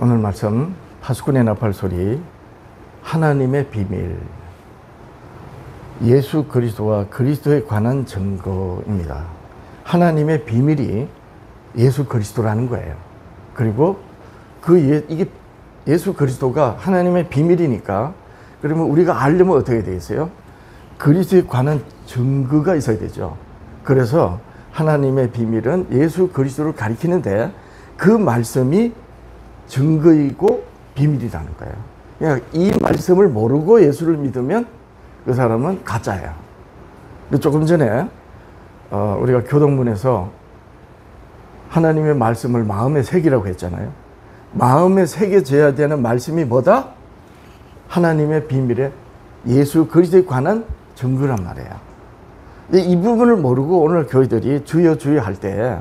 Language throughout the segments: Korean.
오늘 말씀 파수꾼의 나팔소리, 하나님의 비밀, 예수 그리스도와 그리스도에 관한 증거입니다. 하나님의 비밀이 예수 그리스도라는 거예요. 그리고 이게 예수 그리스도가 하나님의 비밀이니까, 그러면 우리가 알려면 어떻게 되겠어요? 그리스도에 관한 증거가 있어야 되죠. 그래서 하나님의 비밀은 예수 그리스도를 가리키는데 그 말씀이 증거이고 비밀이라는 거예요. 그러니까 이 말씀을 모르고 예수를 믿으면 그 사람은 가짜야. 조금 전에 우리가 교동문에서 하나님의 말씀을 마음에 새기라고 했잖아요. 마음에 새겨져야 되는 말씀이 뭐다? 하나님의 비밀에 예수 그리스도에 관한 증거란 말이에요. 이 부분을 모르고 오늘 교회들이 주여 주여 할 때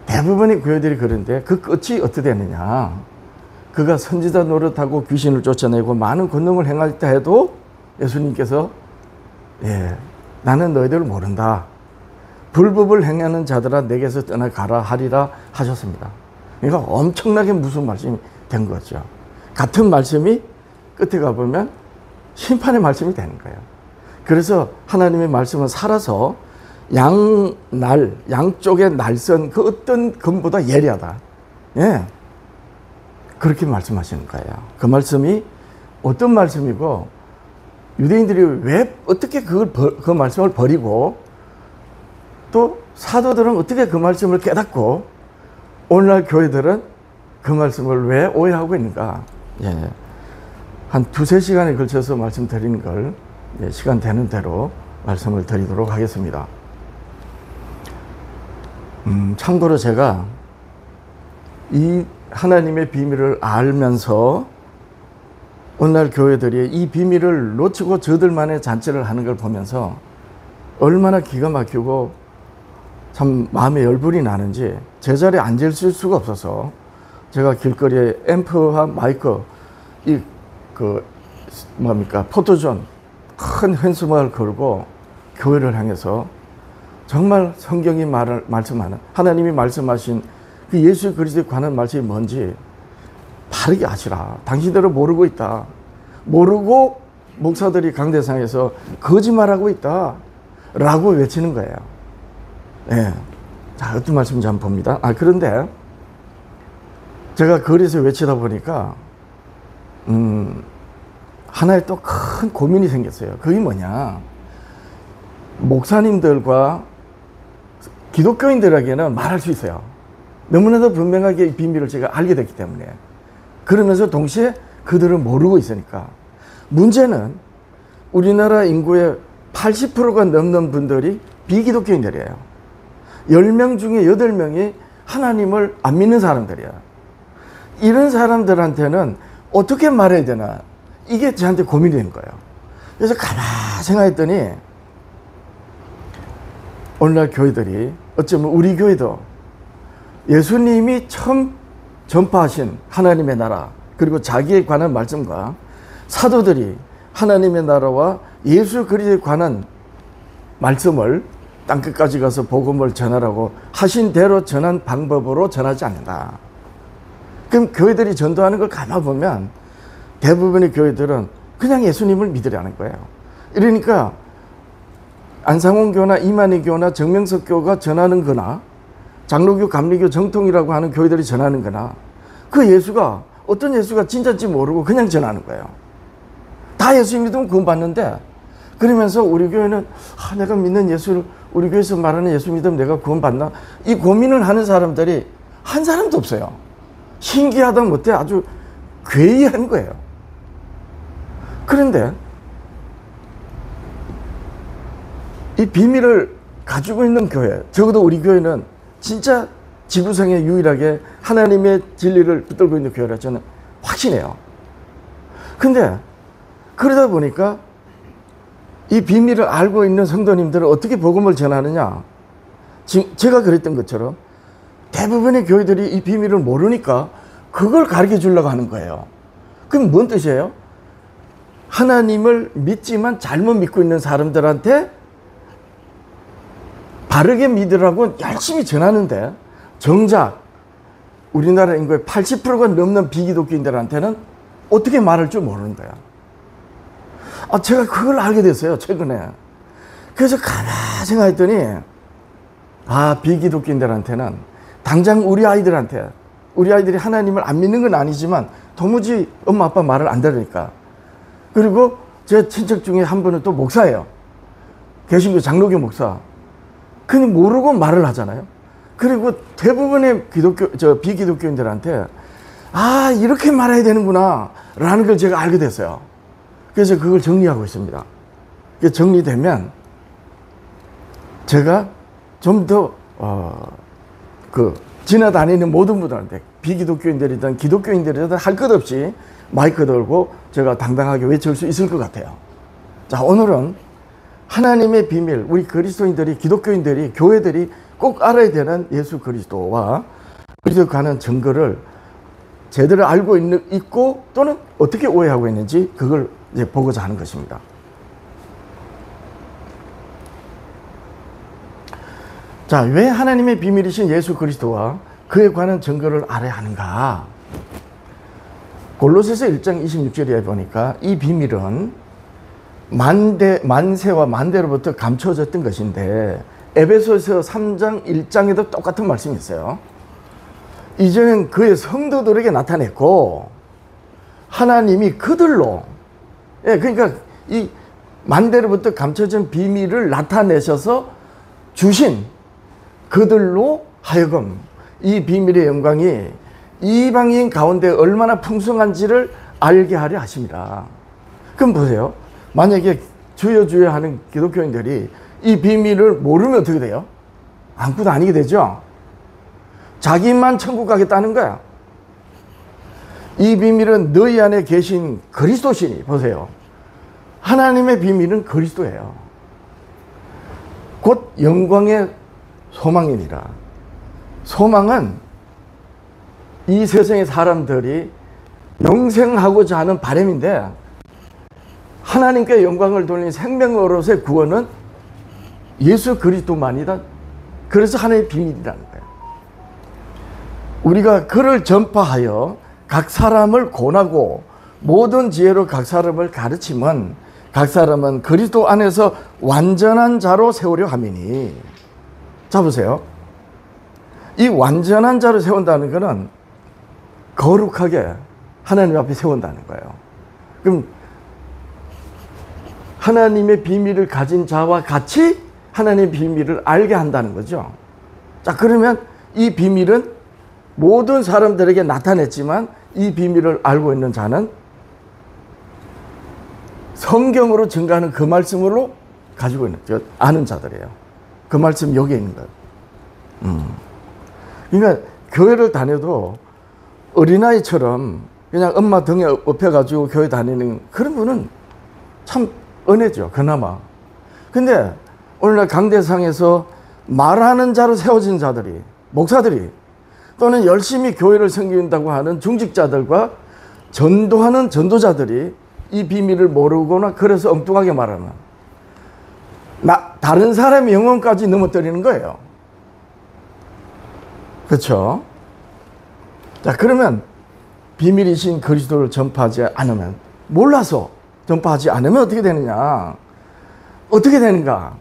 대부분의 교회들이 그런데 그 끝이 어떻게 되느냐? 그가 선지자 노릇하고 귀신을 쫓아내고 많은 권능을 행할 때 해도 예수님께서 나는 너희들을 모른다. 불법을 행하는 자들아 내게서 떠나가라 하리라 하셨습니다. 그러니까 엄청나게 무서운 말씀이 된 거죠. 같은 말씀이 끝에 가보면 심판의 말씀이 되는 거예요. 그래서 하나님의 말씀은 살아서 양쪽에 날선 그 어떤 검보다 예리하다. 그렇게 말씀하시는 거예요. 그 말씀이 어떤 말씀이고, 유대인들이 왜 어떻게 그 말씀을 버리고, 또 사도들은 어떻게 그 말씀을 깨닫고, 오늘날 교회들은 그 말씀을 왜 오해하고 있는가. 한 두세 시간에 걸쳐서 말씀드리는 걸 시간 되는 대로 말씀을 드리도록 하겠습니다. 참고로 제가 이 하나님의 비밀을 알면서 오늘날 교회들이 이 비밀을 놓치고 저들만의 잔치를 하는 걸 보면서 얼마나 기가 막히고 참 마음에 열불이 나는지 제자리에 앉아있을 수가 없어서 제가 길거리에 앰프와 마이크, 포토존 큰 현수막을 걸고 교회를 향해서 정말 성경이 말씀하는, 하나님이 말씀하신 그 예수 그리스도에 관한 말씀이 뭔지 바르게 아시라. 당신들은 모르고 있다. 모르고 목사들이 강대상에서 거짓말하고 있다. 라고 외치는 거예요. 자, 어떤 말씀인지 한번 봅니다. 그런데 제가 거리에서 외치다 보니까 하나의 또 큰 고민이 생겼어요. 그게 뭐냐? 목사님들과 기독교인들에게는 말할 수 있어요. 너무나도 분명하게 이 비밀을 제가 알게 됐기 때문에. 그러면서 동시에 그들은 모르고 있으니까. 문제는 우리나라 인구의 80%가 넘는 분들이 비기독교인들이에요. 10명 중에 8명이 하나님을 안 믿는 사람들이야. 이런 사람들한테는 어떻게 말해야 되나, 이게 저한테 고민이 된 거예요. 그래서 가만히 생각했더니 오늘날 교회들이, 어쩌면 우리 교회도 예수님이 처음 전파하신 하나님의 나라, 그리고 자기에 관한 말씀과 사도들이 하나님의 나라와 예수 그리스도에 관한 말씀을 땅끝까지 가서 복음을 전하라고 하신 대로 전한 방법으로 전하지 않는다. 그럼 교회들이 전도하는 걸 가만 보면 대부분의 교회들은 그냥 예수님을 믿으려는 거예요. 이러니까 안상홍교나 이만희교나 정명석교가 전하는 거나 장로교, 감리교, 정통이라고 하는 교회들이 전하는 거나 그 예수가 어떤 예수가 진짜인지 모르고 그냥 전하는 거예요. 다 예수 믿으면 구원 받는데, 그러면서 우리 교회는 내가 믿는 예수를, 우리 교회에서 말하는 예수 믿으면 내가 구원 받나? 이 고민을 하는 사람들이 한 사람도 없어요. 신기하다 못해 아주 괴이한 거예요. 그런데 이 비밀을 가지고 있는 교회, 적어도 우리 교회는 진짜 지구상에 유일하게 하나님의 진리를 붙들고 있는 교회라 저는 확신해요. 근데 그러다 보니까 이 비밀을 알고 있는 성도님들은 어떻게 복음을 전하느냐? 지금 제가 그랬던 것처럼 대부분의 교회들이 이 비밀을 모르니까 그걸 가르쳐 주려고 하는 거예요. 그럼 뭔 뜻이에요? 하나님을 믿지만 잘못 믿고 있는 사람들한테 바르게 믿으라고 열심히 전하는데 정작 우리나라 인구의 80%가 넘는 비기독교인들한테는 어떻게 말할 줄 모르는 거야. 제가 그걸 알게 됐어요, 최근에. 그래서 가만히 생각했더니, 비기독교인들한테는 당장 우리 아이들이 하나님을 안 믿는 건 아니지만 도무지 엄마 아빠 말을 안 들으니까. 그리고 제 친척 중에 한 분은 또 목사예요. 개신교 장로교 목사. 근데 모르고 말을 하잖아요. 그리고 대부분의 비기독교인들한테 이렇게 말해야 되는구나 라는 걸 제가 알게 됐어요. 그래서 그걸 정리하고 있습니다. 정리되면 제가 좀 더 지나다니는 모든 분들한테, 비기독교인들이든 기독교인들이든 할 것 없이 마이크 들고 제가 당당하게 외칠 수 있을 것 같아요. 자, 오늘은 하나님의 비밀, 우리 그리스도인들이, 기독교인들이, 교회들이 꼭 알아야 되는 예수 그리스도와 그리스도에 관한 증거를 제대로 알고 있고 또는 어떻게 오해하고 있는지 그걸 이제 보고자 하는 것입니다. 자, 왜 하나님의 비밀이신 예수 그리스도와 그에 관한 증거를 알아야 하는가? 골로새서 1장 26절에 보니까 이 비밀은 만세와 만대로부터 감춰졌던 것인데, 에베소서 3장 1장에도 똑같은 말씀이 있어요. 이제는 그의 성도들에게 나타냈고 하나님이 그들로, 그러니까 이 만대로부터 감춰진 비밀을 나타내셔서 주신 그들로 하여금 이 비밀의 영광이 이방인 가운데 얼마나 풍성한지를 알게 하려 하십니다. 그럼 보세요. 만약에 주여 주여 하는 기독교인들이 이 비밀을 모르면 어떻게 돼요? 아무것도 아니게 되죠. 자기만 천국 가겠다는 거야. 이 비밀은 너희 안에 계신 그리스도시니, 보세요. 하나님의 비밀은 그리스도예요. 곧 영광의 소망이니라. 소망은 이 세상의 사람들이 영생하고자 하는 바람인데, 하나님께 영광을 돌린 생명으로서의 구원은 예수 그리스도만이다. 그래서 하나님의 비밀이라는 거예요. 우리가 그를 전파하여 각 사람을 권하고 모든 지혜로 각 사람을 가르치면 각 사람은 그리스도 안에서 완전한 자로 세우려 함이니. 자, 보세요. 이 완전한 자로 세운다는 것은 거룩하게 하나님 앞에 세운다는 거예요. 그럼 하나님의 비밀을 가진 자와 같이 하나님의 비밀을 알게 한다는 거죠. 자, 그러면 이 비밀은 모든 사람들에게 나타냈지만 이 비밀을 알고 있는 자는 성경으로 증가하는 그 말씀으로 가지고 있는, 아는 자들이에요. 그 말씀 여기에 있는 거예요. 그러니까 교회를 다녀도 어린아이처럼 그냥 엄마 등에 업혀가지고 교회 다니는 그런 분은 참 은혜죠, 그나마. 근데 오늘날 강대상에서 말하는 자로 세워진 자들이, 목사들이, 또는 열심히 교회를 섬긴다고 하는 중직자들과 전도하는 전도자들이 이 비밀을 모르거나 그래서 엉뚱하게 말하면 다른 사람의 영혼까지 넘어뜨리는 거예요. 그렇죠? 자, 그러면 비밀이신 그리스도를 전파하지 않으면, 몰라서 전파하지 않으면 어떻게 되느냐? 어떻게 되는가?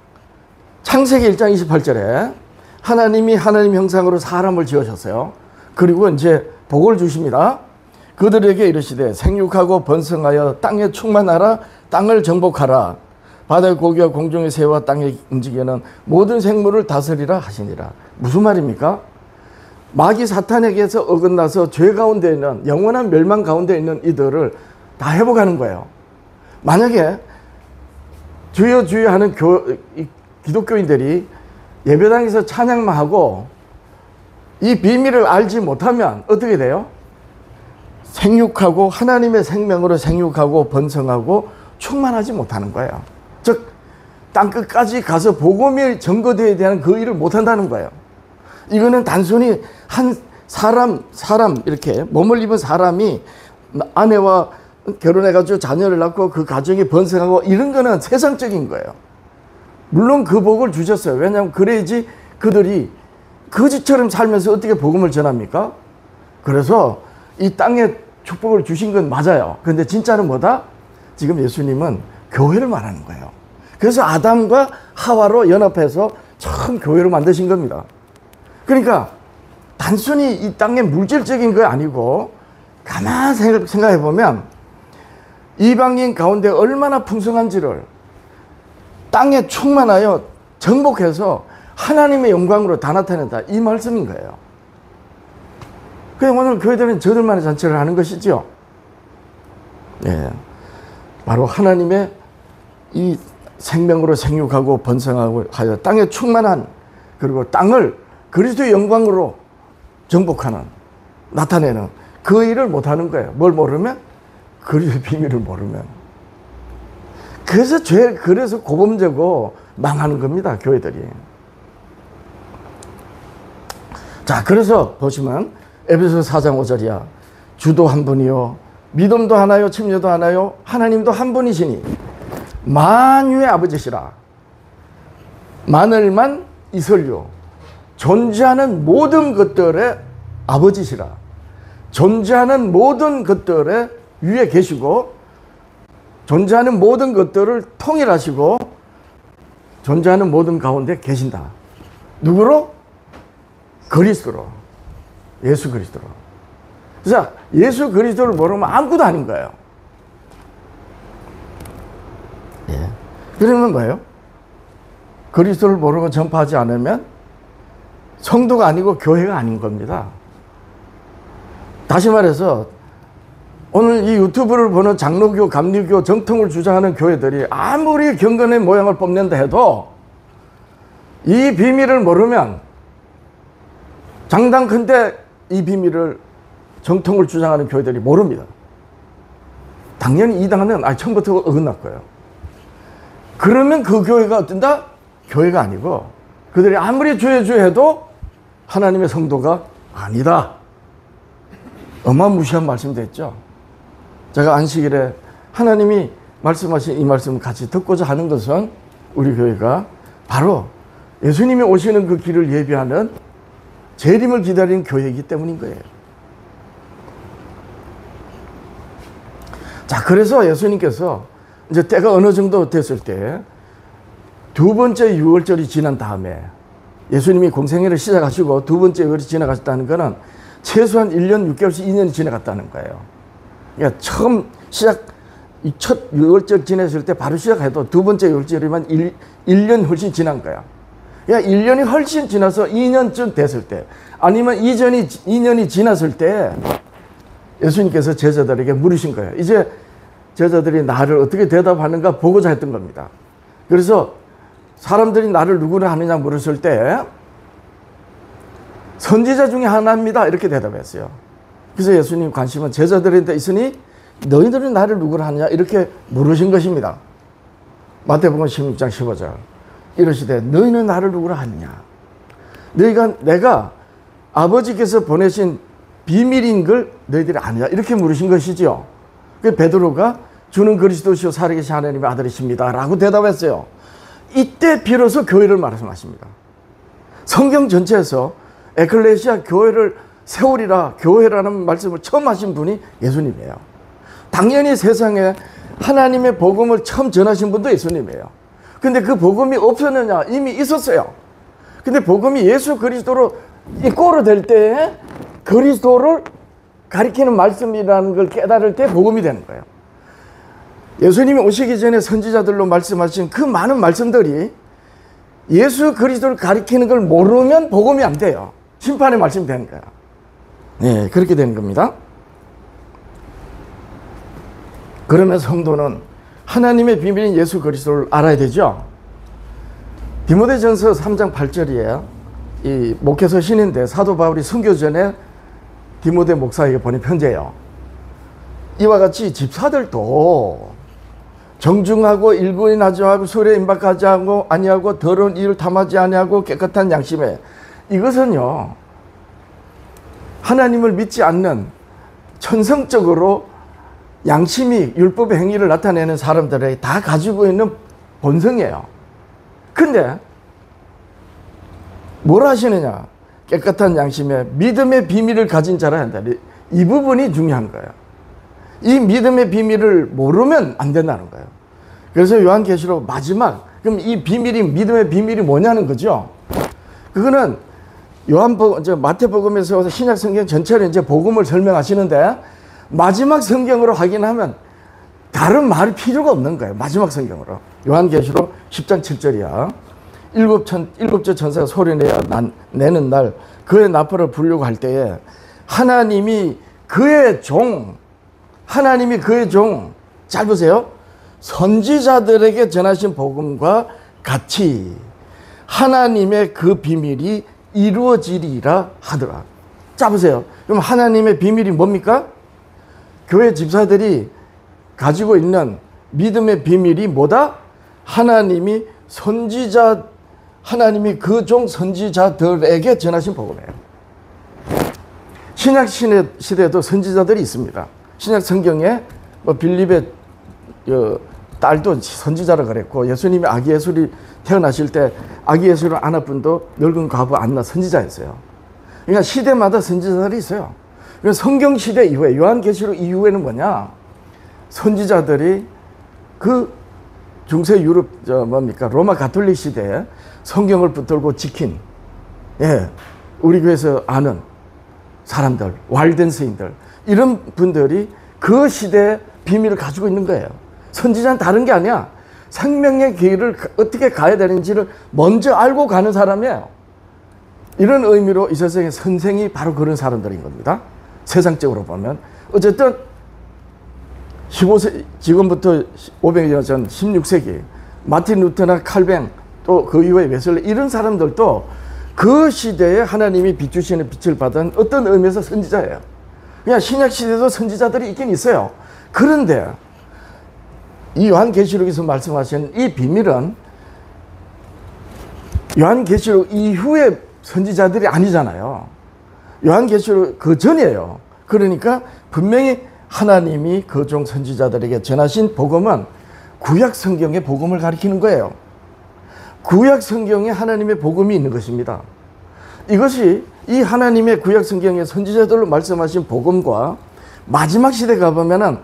창세기 1장 28절에 하나님이 하나님 형상으로 사람을 지으셨어요. 그리고 이제 복을 주십니다. 그들에게 이르시되 생육하고 번성하여 땅에 충만하라, 땅을 정복하라, 바다의 고기와 공중의 새와 땅에 움직이는 모든 생물을 다스리라 하시니라. 무슨 말입니까? 마귀 사탄에게서 어긋나서 죄 가운데 있는, 영원한 멸망 가운데 있는 이들을 다 회복하는 거예요. 만약에 주여 주여 하는 기독교인들이 예배당에서 찬양만 하고 이 비밀을 알지 못하면 어떻게 돼요? 생육하고 하나님의 생명으로 생육하고 번성하고 충만하지 못하는 거예요. 즉 땅끝까지 가서 복음이 전거되어야 되는 그 일을 못한다는 거예요. 이거는 단순히 한 사람 이렇게 몸을 입은 사람이 아내와 결혼해가지고 자녀를 낳고 그 가정이 번성하고 이런 거는 세상적인 거예요. 물론 그 복을 주셨어요. 왜냐하면 그래야지 그들이 거지처럼 살면서 어떻게 복음을 전합니까? 그래서 이 땅에 축복을 주신 건 맞아요. 근데 진짜는 뭐다? 지금 예수님은 교회를 말하는 거예요. 그래서 아담과 하와로 연합해서 처음 교회를 만드신 겁니다. 그러니까 단순히 이 땅의 물질적인 거 아니고 가만히 생각해 보면 이방인 가운데 얼마나 풍성한지를 땅에 충만하여 정복해서 하나님의 영광으로 다 나타낸다, 이 말씀인 거예요. 그냥 오늘 교회들은 저들만의 잔치를 하는 것이죠. 예, 바로 하나님의 이 생명으로 생육하고 번성하고 하여 땅에 충만한, 그리고 땅을 그리스도의 영광으로 정복하는, 나타내는 그 일을 못하는 거예요. 뭘 모르면? 그리스도의 비밀을 모르면. 그래서 고범되고 망하는 겁니다, 교회들이. 자, 그래서 보시면 에베소서 4장 5절이야. 주도 한 분이요, 믿음도 하나요, 침례도 하나요, 하나님도 한 분이시니 만유의 아버지시라. 만을만 이설요, 존재하는 모든 것들의 아버지시라. 존재하는 모든 것들의 위에 계시고, 존재하는 모든 것들을 통일하시고, 존재하는 모든 가운데 계신다. 누구로? 그리스도로. 예수 그리스도로. 그래서 예수 그리스도를 모르면 아무것도 아닌 거예요. 예. 그러면 뭐예요? 그리스도를 모르고 전파하지 않으면 성도가 아니고 교회가 아닌 겁니다. 다시 말해서 오늘 이 유튜브를 보는 장로교, 감리교, 정통을 주장하는 교회들이 아무리 경건의 모양을 뽐낸다 해도 이 비밀을 모르면, 장담컨대 이 비밀을 정통을 주장하는 교회들이 모릅니다. 당연히 이 당은 처음부터 어긋날 거예요. 그러면 그 교회가 어떤다? 교회가 아니고, 그들이 아무리 주여 해도 하나님의 성도가 아니다. 어마무시한 말씀 됐죠. 제가 안식일에 하나님이 말씀하신 이 말씀을 같이 듣고자 하는 것은 우리 교회가 바로 예수님이 오시는 그 길을 예비하는 재림을 기다리는 교회이기 때문인 거예요. 자, 그래서 예수님께서 이제 때가 어느 정도 됐을 때 두 번째 유월절이 지난 다음에, 예수님이 공생애를 시작하시고 두 번째 유월이 지나갔다는 것은 최소한 1년 6개월씩 2년이 지나갔다는 거예요. 그러니까 처음 첫 유월절 지냈을 때 바로 시작해도 두 번째 유월절이면 1년 훨씬 지난 거야. 그러니까 1년이 훨씬 지나서 2년쯤 됐을 때, 아니면 2년이 지났을 때 예수님께서 제자들에게 물으신 거예요. 이제 제자들이 나를 어떻게 대답하는가 보고자 했던 겁니다. 그래서 사람들이 나를 누구나 하느냐 물었을 때 선지자 중에 하나입니다, 이렇게 대답했어요. 그래서 예수님 관심은 제자들한테 있으니 너희들은 나를 누구나 하느냐, 이렇게 물으신 것입니다. 마태복음 16장 15절 이러시되 너희는 나를 누구나 하느냐, 내가 아버지께서 보내신 비밀인 걸 너희들이 아느냐, 이렇게 물으신 것이지요. 그 베드로가 주는 그리스도시요 살아계신 하나님의 아들이십니다 라고 대답했어요. 이때 비로소 교회를 말씀하십니다. 성경 전체에서 에클레시아, 교회를 세우리라, 교회라는 말씀을 처음 하신 분이 예수님이에요. 당연히 세상에 하나님의 복음을 처음 전하신 분도 예수님이에요. 근데 그 복음이 없었느냐? 이미 있었어요. 근데 복음이 예수 그리스도로 이꼬로 될 때 그리스도를 가리키는 말씀이라는 걸 깨달을 때 복음이 되는 거예요. 예수님이 오시기 전에 선지자들로 말씀하신 그 많은 말씀들이 예수 그리스도를 가리키는 걸 모르면 복음이 안 돼요. 심판의 말씀이 되는 거야. 네, 그렇게 되는 겁니다. 그러면 성도는 하나님의 비밀인 예수 그리스도를 알아야 되죠. 디모데전서 3장 8절이에요. 이 목회서 신인데 사도 바울이 순교 전에 디모데 목사에게 보낸 편지예요. 이와 같이 집사들도 정중하고 일구인하지 않고 술에 임박하지 않고 아니하고 더러운 일을 탐하지 아니하고 깨끗한 양심에, 이것은요 하나님을 믿지 않는 천성적으로 양심이 율법의 행위를 나타내는 사람들이 다 가지고 있는 본성이에요. 근데 뭘 하시느냐? 깨끗한 양심에 믿음의 비밀을 가진 자라 한다. 이 부분이 중요한 거예요. 이 믿음의 비밀을 모르면 안 된다는 거예요. 그래서 요한계시록 마지막, 그럼 이 비밀이, 믿음의 비밀이 뭐냐는 거죠. 그거는 마태복음에서 신약 성경 전체를 이제 복음을 설명하시는데 마지막 성경으로 확인하면 다른 말이 필요가 없는 거예요. 마지막 성경으로. 요한계시록 10장 7절이야. 일곱째 천사가 소리내어 내는 날 그의 나팔을 불려고 할 때에 하나님이 그의 종, 잘 보세요. 선지자들에게 전하신 복음과 같이 하나님의 그 비밀이 이루어지리라 하더라. 자, 보세요. 그럼 하나님의 비밀이 뭡니까? 교회 집사들이 가지고 있는 믿음의 비밀이 뭐다? 하나님이 그 종 선지자들에게 전하신 복음이에요. 신약 시대에도 선지자들이 있습니다. 신약 성경에 빌립의 딸도 선지자라 그랬고, 예수님이 아기 예수를 태어나실 때 아기 예수를 안을 분도 늙은 과부 안나 선지자였어요. 그러니까 시대마다 선지자들이 있어요. 그래서 성경 시대 이후에, 요한계시록 이후에는 뭐냐? 선지자들이 그 중세 유럽 로마 가톨릭 시대에 성경을 붙들고 지킨, 우리 교회에서 아는 사람들, 왈덴스인들, 이런 분들이 그 시대의 비밀을 가지고 있는 거예요. 선지자는 다른 게 아니야. 생명의 길을 어떻게 가야 되는지를 먼저 알고 가는 사람이에요. 이런 의미로 이 세상의 선생이 바로 그런 사람들인 겁니다. 세상적으로 보면. 어쨌든 15세, 지금부터 500년 전 16세기 마틴 루터나 칼뱅, 또 그 이후에 웨슬리, 이런 사람들도 그 시대에 하나님이 비추시는 빛을 받은 어떤 의미에서 선지자예요. 그냥 신약 시대도 선지자들이 있긴 있어요. 그런데 이 요한계시록에서 말씀하신 이 비밀은 요한계시록 이후의 선지자들이 아니잖아요. 요한계시록 그 전이에요. 그러니까 분명히 하나님이 그 종 선지자들에게 전하신 복음은 구약 성경의 복음을 가리키는 거예요. 구약 성경에 하나님의 복음이 있는 것입니다. 이것이 이 하나님의 구약 성경의 선지자들로 말씀하신 복음과 마지막 시대 가보면은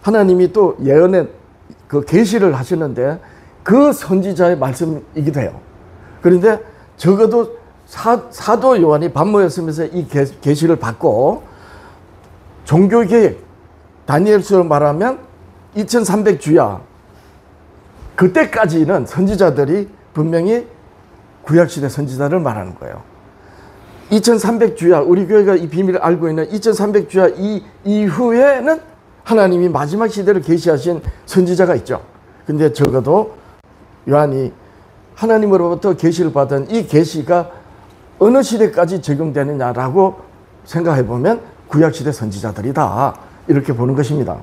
하나님이 또 예언의 그 계시를 하시는데 그 선지자의 말씀이기도 해요. 그런데 적어도 사도 요한이 밥 모였으면서 이 계시를 받고 종교개혁, 다니엘서로 말하면 2300주야, 그때까지는 선지자들이 분명히 구약시대 선지자를 말하는 거예요. 2300주야, 우리 교회가 이 비밀을 알고 있는 2300주야 이후에는 하나님이 마지막 시대를 계시하신 선지자가 있죠. 근데 적어도 요한이 하나님으로부터 계시를 받은 이 계시가 어느 시대까지 적용되느냐라고 생각해 보면 구약시대 선지자들이다, 이렇게 보는 것입니다.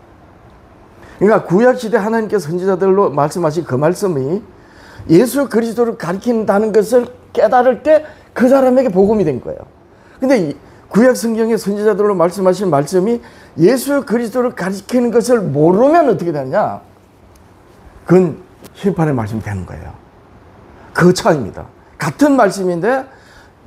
그러니까 구약시대 하나님께서 선지자들로 말씀하신 그 말씀이 예수 그리스도를 가리킨다는 것을 깨달을 때 그 사람에게 복음이 된 거예요. 근데 구약 성경의 선지자들로 말씀하신 말씀이 예수 그리스도를 가리키는 것을 모르면 어떻게 되느냐? 그건 심판의 말씀이 되는 거예요. 그 차이입니다. 같은 말씀인데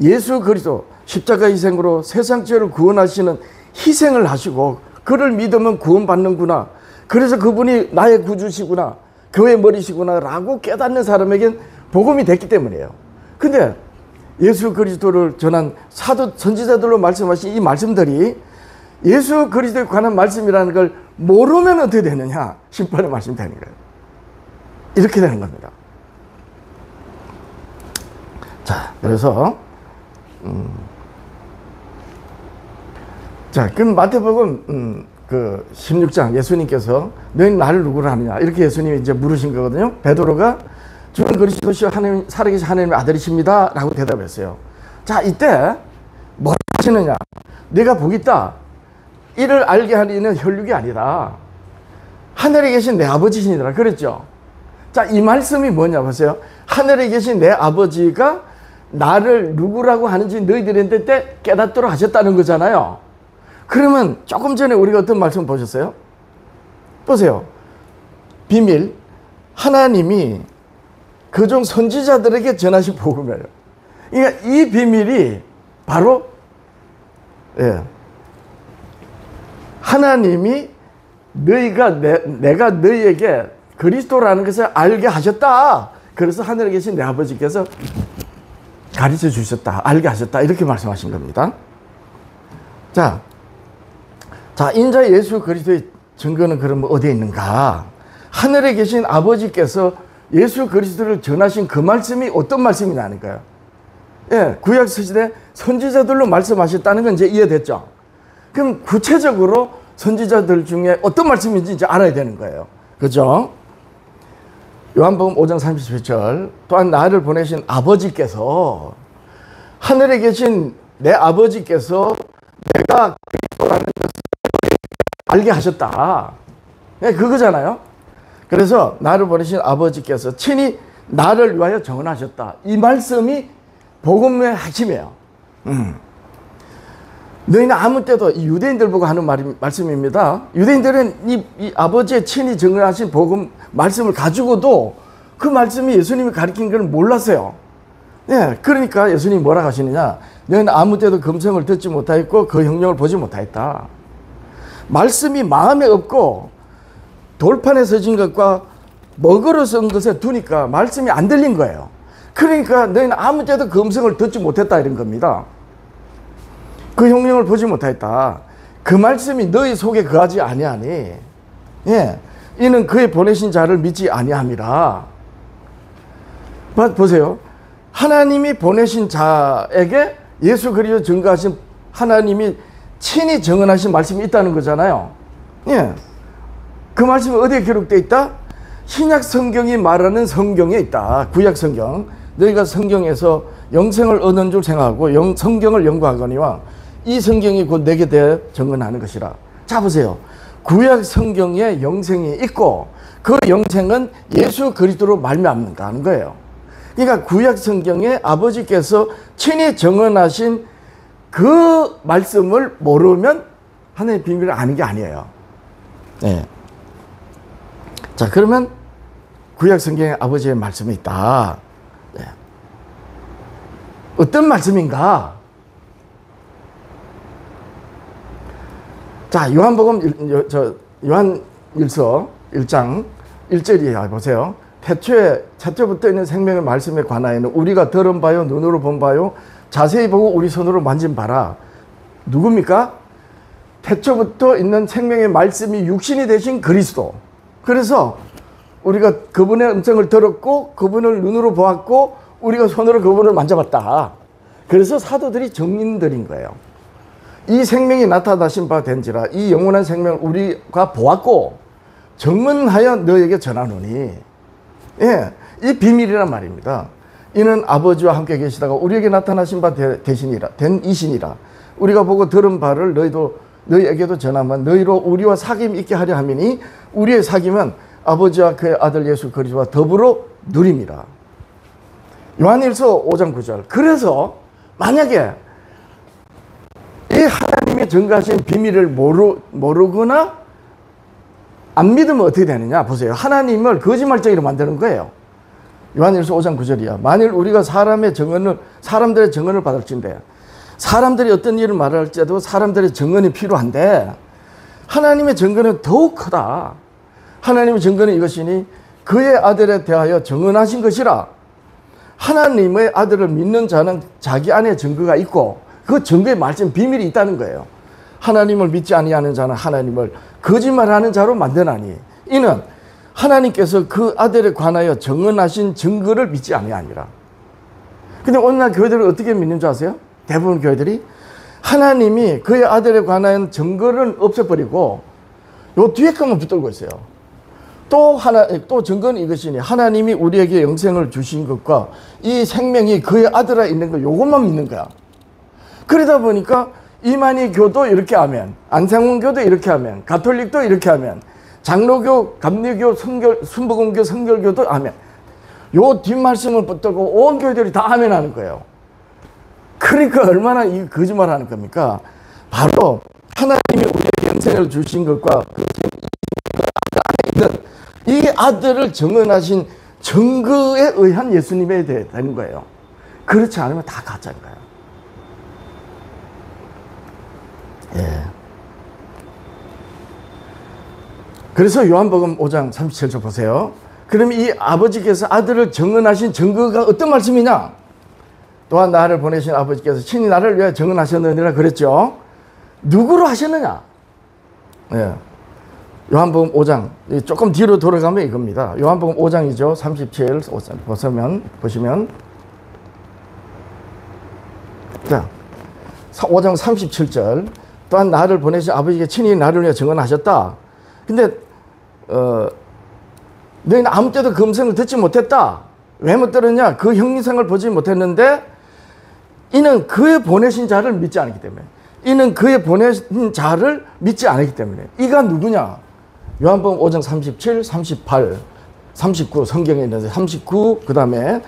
예수 그리스도 십자가 희생으로 세상 죄를 구원하시는 희생을 하시고 그를 믿으면 구원받는구나, 그래서 그분이 나의 구주시구나, 교회의 머리시구나 라고 깨닫는 사람에겐 복음이 됐기 때문이에요. 근데 예수 그리스도를 전한 사도 선지자들로 말씀하신 이 말씀들이 예수 그리스도에 관한 말씀이라는 걸 모르면 어떻게 되느냐? 심판의 말씀이 되는 거예요. 이렇게 되는 겁니다. 자, 그래서 자, 그럼 마태복음 그 16장 예수님께서 너희 나를 누구로 하느냐, 이렇게 예수님이 이제 물으신 거거든요. 베드로가 주는 그리스도시요 하나님, 살아계신 하나님의 아들이십니다 라고 대답했어요. 자, 이때 뭘 하시느냐? 내가 복이 있다, 이를 알게 하는 혈육이 아니다, 하늘에 계신 내 아버지시니라 그랬죠. 자, 이 말씀이 뭐냐 보세요. 하늘에 계신 내 아버지가 나를 누구라고 하는지 너희들한테 때 깨닫도록 하셨다는 거잖아요. 그러면 조금 전에 우리가 어떤 말씀 보셨어요? 보세요. 비밀, 하나님이 그종 선지자들에게 전하신 복음이에요. 그러니까 이 비밀이 바로 하나님이 내가 너희에게 그리스도라는 것을 알게 하셨다. 그래서 하늘에 계신 내 아버지께서 가르쳐 주셨다. 알게 하셨다. 이렇게 말씀하신 겁니다. 자, 인자 예수 그리스도의 증거는 그러면 어디에 있는가? 하늘에 계신 아버지께서 예수 그리스도를 전하신 그 말씀이 어떤 말씀이냐니까요. 구약 시대 선지자들로 말씀하셨다는 건 이제 이해됐죠. 그럼 구체적으로 선지자들 중에 어떤 말씀인지 이제 알아야 되는 거예요. 그죠? 요한복음 5장 37절, 또한 나를 보내신 아버지께서, 하늘에 계신 내 아버지께서 내가 그리스도라는 것을 알게 하셨다. 그거잖아요. 그래서 나를 보내신 아버지께서 친히 나를 위하여 정언하셨다. 이 말씀이 복음의 핵심이에요. 너희는 아무 때도, 이 유대인들 보고 하는 말씀입니다. 유대인들은 이 아버지의 친히 정언하신 복음 말씀을 가지고도 그 말씀이 예수님이 가르친 걸 몰랐어요. 그러니까 예수님이 뭐라고 하시느냐? 너희는 아무 때도 금성을 듣지 못하였고 그 형령을 보지 못하였다. 말씀이 마음에 없고 돌판에 서진 것과 먹으러 쓴 것에 두니까 말씀이 안 들린 거예요. 그러니까 너희는 아무 때도 금성을 듣지 못했다 이런 겁니다. 그 형령을 보지 못하였다. 그 말씀이 너희 속에 거하지 아니하니 이는 그의 보내신 자를 믿지 아니함이라. 보세요. 하나님이 보내신 자에게 예수 그리스도 증거하신 하나님이 친히 정언하신 말씀이 있다는 거잖아요. 그 말씀이 어디에 기록되어 있다? 신약 성경이 말하는 성경에 있다. 구약 성경. 너희가 성경에서 영생을 얻는 줄 생각하고 성경을 연구하거니와 이 성경이 곧 내게 대해 증언하는 것이라. 자, 보세요. 구약 성경에 영생이 있고 그 영생은 예수 그리스도로 말미암는가 하는 거예요. 그러니까 구약 성경에 아버지께서 친히 증언하신 그 말씀을 모르면 하나님의 비밀을 아는 게 아니에요. 자, 그러면 구약 성경에 아버지의 말씀이 있다. 어떤 말씀인가? 자, 요한복음, 요한일서 1장 1절이야. 보세요. 태초부터 있는 생명의 말씀에 관하여는 우리가 들은 바요, 눈으로 본 바요, 자세히 보고 우리 손으로 만진 바라. 누굽니까? 태초부터 있는 생명의 말씀이 육신이 되신 그리스도. 그래서 우리가 그분의 음성을 들었고 그분을 눈으로 보았고 우리가 손으로 그분을 만져봤다. 그래서 사도들이 증인들인 거예요. 이 생명이 나타나신 바 된지라 이 영원한 생명을 우리가 보았고 증언하여 너에게 전하노니. 이 비밀이란 말입니다. 이는 아버지와 함께 계시다가 우리에게 나타나신 바 된 이신이라. 우리가 보고 들은 바를 너희에게도 전하면 너희로 우리와 사귐이 있게 하려 함이니 우리의 사귐은 아버지와 그의 아들 예수 그리스도와 더불어 누림이라. 요한일서 5장 9절. 그래서 만약에 이 하나님이 증거하신 비밀을 모르거나 안 믿으면 어떻게 되느냐? 보세요. 하나님을 거짓말쟁이로 만드는 거예요. 요한일서 5장 9절이야. 만일 우리가 사람들의 증언을 받을진대. 사람들이 어떤 일을 말할지라도 사람들의 증언이 필요한데 하나님의 증거는 더욱 크다. 하나님의 증거는 이것이니 그의 아들에 대하여 증언하신 것이라. 하나님의 아들을 믿는 자는 자기 안에 증거가 있고 그 증거의 말씀 비밀이 있다는 거예요. 하나님을 믿지 아니하는 자는 하나님을 거짓말하는 자로 만드나니 이는 하나님께서 그 아들에 관하여 증언하신 증거를 믿지 아니하니라. 근데 오늘날 교회들은 어떻게 믿는 줄 아세요? 대부분 교회들이 하나님이 그의 아들에 관한 증거를 없애버리고 요 뒤에 것만 붙들고 있어요. 또 증거는 이것이니 하나님이 우리에게 영생을 주신 것과 이 생명이 그의 아들에 있는 거 요것만 믿는 거야. 그러다 보니까 이만희 교도 이렇게 하면, 안상훈교도 이렇게 하면, 가톨릭도 이렇게 하면, 장로교, 감리교, 순복음교, 성결교도 하면 요 뒷말씀을 붙들고 온 교회들이 다 아멘 하는 거예요. 그러니까 얼마나 이 거짓말 하는 겁니까? 바로 하나님이 우리에게 영생을 주신 것과 그 안에 있는 이 아들을 증언하신 증거에 의한 예수님에 되는 거예요. 그렇지 않으면 다 가짜인 거예요. 그래서 요한복음 5장 37절 보세요. 그럼 이 아버지께서 아들을 증언하신 증거가 어떤 말씀이냐? 또한 나를 보내신 아버지께서 친히 나를 위하여 증언하셨느니라 그랬죠. 누구로 하셨느냐? 예. 요한복음 5장 조금 뒤로 돌아가면 이겁니다. 요한복음 5장이죠. 37 보시면 자, 5장 37절 또한 나를 보내신 아버지께 친히 나를 위해 증언하셨다. 근데 너희는 아무 때도 그 음성을 듣지 못했다. 왜 못 들었냐? 그 형상을 보지 못했는데 이는 그의 보내신 자를 믿지 않기 때문에, 이는 그의 보내신 자를 믿지 않기 때문에. 이가 누구냐? 요한복음 5장 37, 38, 39 성경에 있는데 39, 그 다음에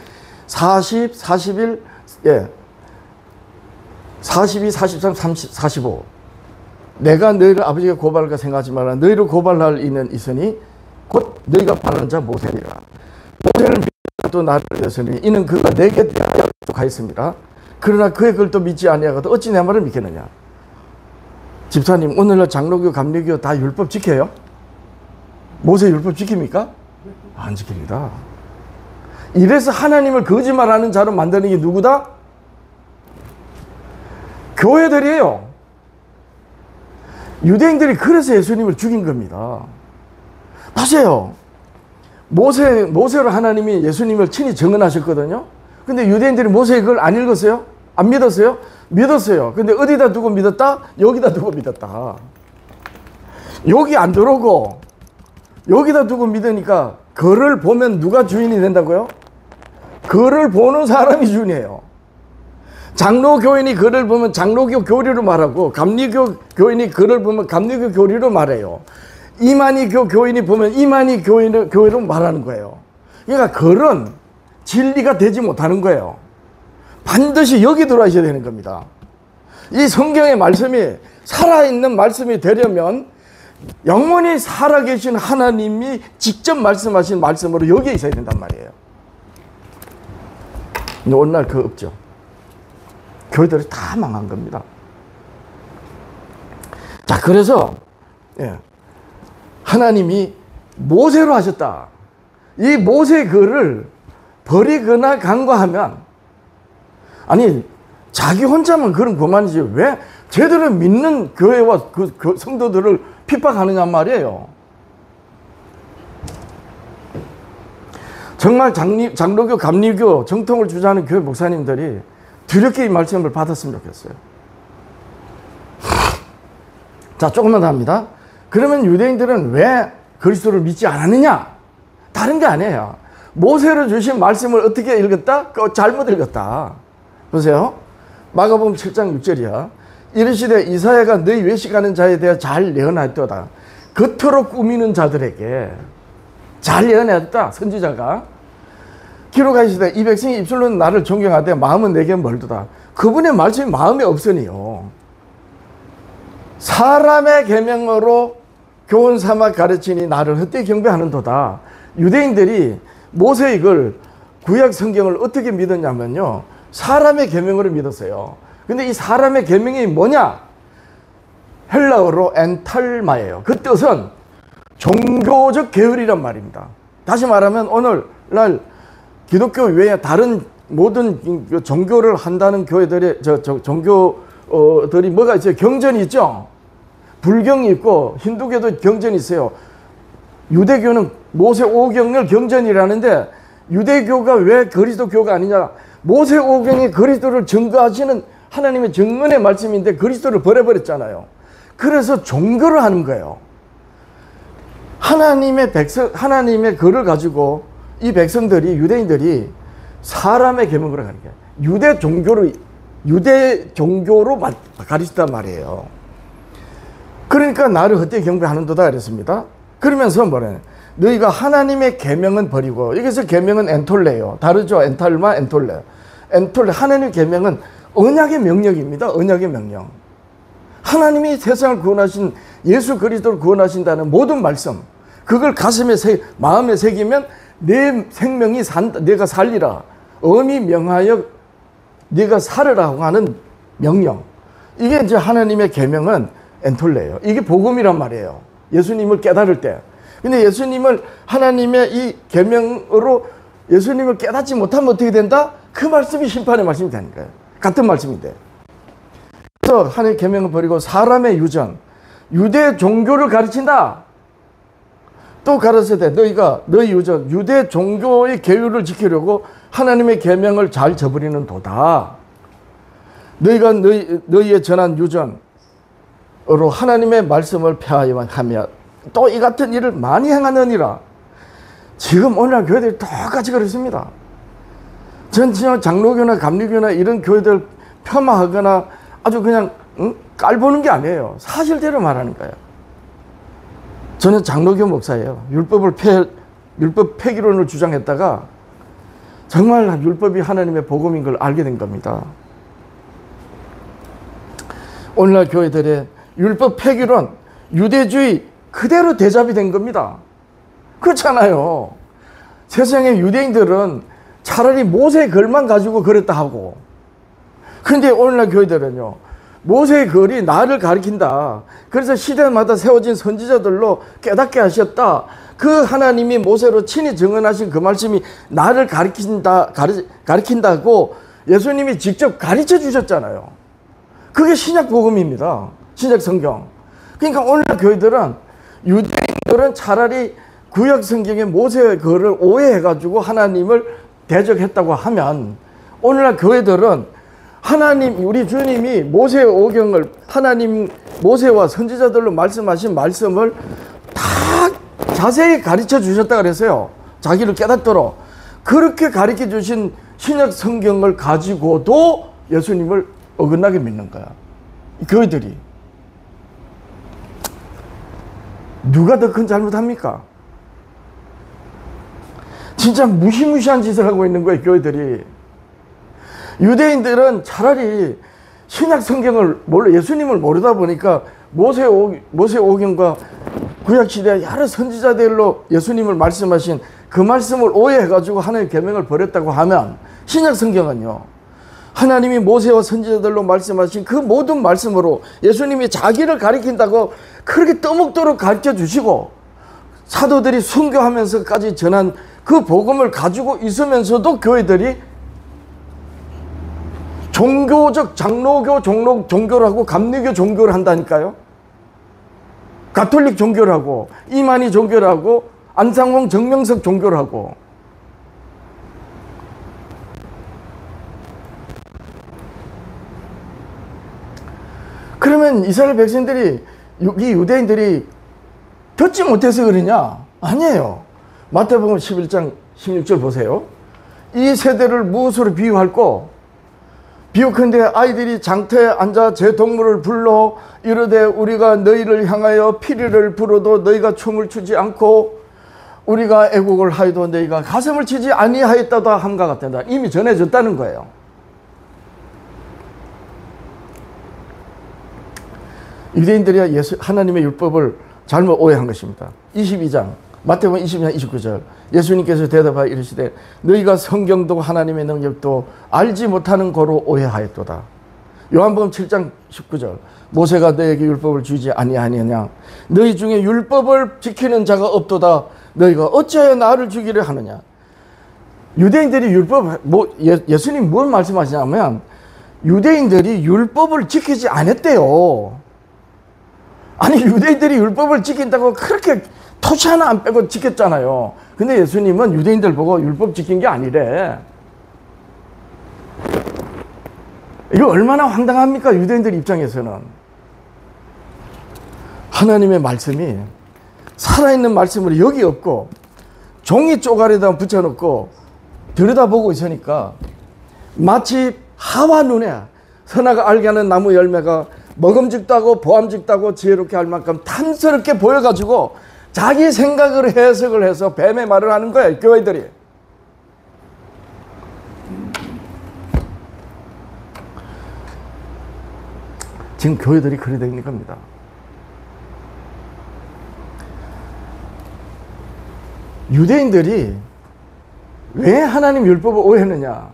40, 41, 예, 42, 43, 30, 45. 내가 너희를 아버지가 고발할까 생각하지 마라. 너희를 고발할 이는 있으니 곧 너희가 바라는 자 모세니라. 모세를 믿고 또 나를 대하시니 이는 그가 내게 대하여 하였습니다. 그러나 그의 글도 믿지 아니하거든 어찌 내 말을 믿겠느냐. 집사님, 오늘날 장로교, 감리교 다 율법 지켜요? 모세 율법 지킵니까? 안 지킵니다. 이래서 하나님을 거짓말하는 자로 만드는 게 누구다? 교회들이에요. 유대인들이 그래서 예수님을 죽인 겁니다. 보세요. 모세로 하나님이 예수님을 친히 증언하셨거든요. 근데 유대인들이 모세의 글 안 읽었어요? 안 믿었어요? 믿었어요. 근데 어디다 두고 믿었다? 여기다 두고 믿었다. 여기 안 들어오고 여기다 두고 믿으니까 글을 보면 누가 주인이 된다고요? 글을 보는 사람이 주인이에요. 장로 교인이 글을 보면 장로교 교리로 말하고, 감리교 교인이 글을 보면 감리교 교리로 말해요. 이만희교 교인이 보면 이만희 교회로 말하는 거예요. 그러니까 글은 진리가 되지 못하는 거예요. 반드시 여기 들어와야 되는 겁니다. 이 성경의 말씀이 살아있는 말씀이 되려면 영원히 살아계신 하나님이 직접 말씀하신 말씀으로 여기에 있어야 된단 말이에요. 근데 오늘날 그거 없죠. 교회들이 다 망한 겁니다. 자, 그래서 하나님이 모세로 하셨다. 이 모세의 글을 버리거나 간과하면, 아니 자기 혼자만 그런 그만이지 왜 제대로 믿는 교회와 그 성도들을 핍박하느냐 말이에요. 정말 장로교, 감리교 정통을 주장하는 교회 목사님들이 두렵게 이 말씀을 받았으면 좋겠어요. 자, 조금만 더 합니다. 그러면 유대인들은 왜 그리스도를 믿지 않았느냐? 다른 게 아니에요. 모세로 주신 말씀을 어떻게 읽었다? 잘못 읽었다. 보세요. 마가복음 7장 6절이야. 이르시되 이사야가 너희 외식하는 자에 대해 잘 예언하였도다. 겉으로 꾸미는 자들에게 잘 예언하였다. 선지자가. 기록하시되 이 백성이 입술로는 나를 존경하되 마음은 내게 멀도다. 그분의 말씀이 마음에 없으니요. 사람의 계명으로 교훈 삼아 가르치니 나를 헛되이 경배하는도다. 유대인들이 모세의 글 구약 성경을 어떻게 믿었냐면요. 사람의 계명으로 믿었어요. 근데 이 사람의 계명이 뭐냐? 헬라어로 엔탈마예요. 그 뜻은 종교적 계율이란 말입니다. 다시 말하면 오늘날 기독교 외에 다른 모든 종교를 한다는 교회들의 종교들이 뭐가 있어요? 경전이 있죠. 불경이 있고 힌두교도 경전이 있어요. 유대교는 모세 오경을 경전이라는데 유대교가 왜 그리스도교가 아니냐? 모세 오경이 그리스도를 증거하시는 하나님의 증언의 말씀인데 그리스도를 버려버렸잖아요. 그래서 종교를 하는 거예요. 하나님의 글을 가지고 이 백성들이, 유대인들이 사람의 계명으로 가는 거예요. 유대 종교로 가르치단 말이에요. 그러니까 나를 헛되이 경배하는도다 그랬습니다. 그러면서 뭐래? 너희가 하나님의 계명은 버리고, 여기서 계명은 엔톨레예요. 다르죠? 엔탈마, 엔톨레. 하나님의 계명은 언약의 명령입니다. 언약의 명령. 하나님이 세상을 구원하신, 예수 그리스도를 구원하신다는 모든 말씀, 그걸 가슴에 마음에 새기면 내 생명이 내가 살리라. 엄히 명하여 네가 살으라고 하는 명령. 이게 이제 하나님의 계명은 엔톨레예요. 이게 복음이란 말이에요. 예수님을 깨달을 때 근데 예수님을 하나님의 이 계명으로 예수님을 깨닫지 못하면 어떻게 된다? 그 말씀이 심판의 말씀이 되니까요. 같은 말씀인데. 그래서 하나님의 계명을 버리고 사람의 유전, 유대 종교를 가르친다. 또 가르쳐대 너희가 너희 유전, 유대 종교의 계율을 지키려고 하나님의 계명을 잘 저버리는 도다. 너희가 너희의 전한 유전으로 하나님의 말씀을 폐하여만 하며 또 이 같은 일을 많이 행하느니라. 지금 오늘날 교회들이 똑같이 그렇습니다. 전 장로교나 감리교나 이런 교회들 폄하하거나 아주 그냥 깔보는 게 아니에요. 사실대로 말하는 거예요. 저는 장로교 목사예요. 율법 폐기론을 주장했다가 정말 율법이 하나님의 복음인 걸 알게 된 겁니다. 오늘날 교회들의 율법 폐기론, 유대주의 그대로 대잡이 된 겁니다. 그렇잖아요. 세상의 유대인들은 차라리 모세의 글만 가지고 그랬다 하고, 그런데 오늘날 교회들은요, 모세의 글이 나를 가리킨다. 그래서 시대마다 세워진 선지자들로 깨닫게 하셨다. 그 하나님이 모세로 친히 증언하신 그 말씀이 나를 가리킨다고 예수님이 직접 가르쳐 주셨잖아요. 그게 신약 복음입니다. 신약 성경. 그러니까 오늘날 교회들은, 유대인들은 차라리 구약 성경의 모세의 글을 오해해가지고 하나님을 대적했다고 하면, 오늘날 교회들은 하나님, 우리 주님이 모세의 오경을, 하나님 모세와 선지자들로 말씀하신 말씀을 다 자세히 가르쳐 주셨다 그랬어요. 자기를 깨닫도록. 그렇게 가르쳐 주신 신약 성경을 가지고도 예수님을 어긋나게 믿는 거야. 교회들이. 누가 더 큰 잘못합니까? 진짜 무시무시한 짓을 하고 있는 거예요, 교회들이. 유대인들은 차라리 신약 성경을 예수님을 모르다 보니까 모세 오경과 구약시대 여러 선지자들로 예수님을 말씀하신 그 말씀을 오해해가지고 하나님의 계명을 버렸다고 하면, 신약 성경은요, 하나님이 모세와 선지자들로 말씀하신 그 모든 말씀으로 예수님이 자기를 가리킨다고 그렇게 떠먹도록 가르쳐 주시고, 사도들이 순교하면서까지 전한 그 복음을 가지고 있으면서도 교회들이 종교적 장로교 종교를 하고 감리교 종교를 한다니까요. 가톨릭 종교를 하고 이만희 종교를 하고 안상홍 정명석 종교를 하고. 그러면 이스라엘 백성들이, 이 유대인들이 듣지 못해서 그러냐? 아니에요. 마태복음 11장 16절 보세요. 이 세대를 무엇으로 비유할꼬? 비유컨대 아이들이 장터에 앉아 제 동물을 불러 이르되 우리가 너희를 향하여 피리를 불어도 너희가 춤을 추지 않고 우리가 애국을 하여도 너희가 가슴을 치지 아니하였다다 함과 같다. 이미 전해졌다는 거예요. 유대인들이 하나님의 율법을 잘못 오해한 것입니다. 22장 마태복음 22장 29절 예수님께서 대답하여 이르시되 너희가 성경도 하나님의 능력도 알지 못하는 거로 오해하였도다. 요한복음 7장 19절 모세가 너희에게 율법을 주지 아니하느냐 너희 중에 율법을 지키는 자가 없도다. 너희가 어찌하여 나를 주기를 하느냐. 유대인들이 예수님 뭘 말씀하시냐면 유대인들이 율법을 지키지 않았대요. 아니 유대인들이 율법을 지킨다고 그렇게 토시 하나 안 빼고 지켰잖아요. 근데 예수님은 유대인들 보고 율법 지킨 게 아니래. 이거 얼마나 황당합니까? 유대인들 입장에서는. 하나님의 말씀이 살아있는 말씀으로 여기 없고 종이 쪼가리에다 붙여놓고 들여다보고 있으니까 마치 하와 눈에 선악을 알게 하는 나무 열매가 먹음직다고 보암직다고 지혜롭게 할 만큼 탐스럽게 보여가지고 자기 생각을 해석을 해서 뱀의 말을 하는 거예요. 교회들이. 지금 교회들이 그래 되는 겁니다. 유대인들이 왜 하나님 율법을 오해했느냐?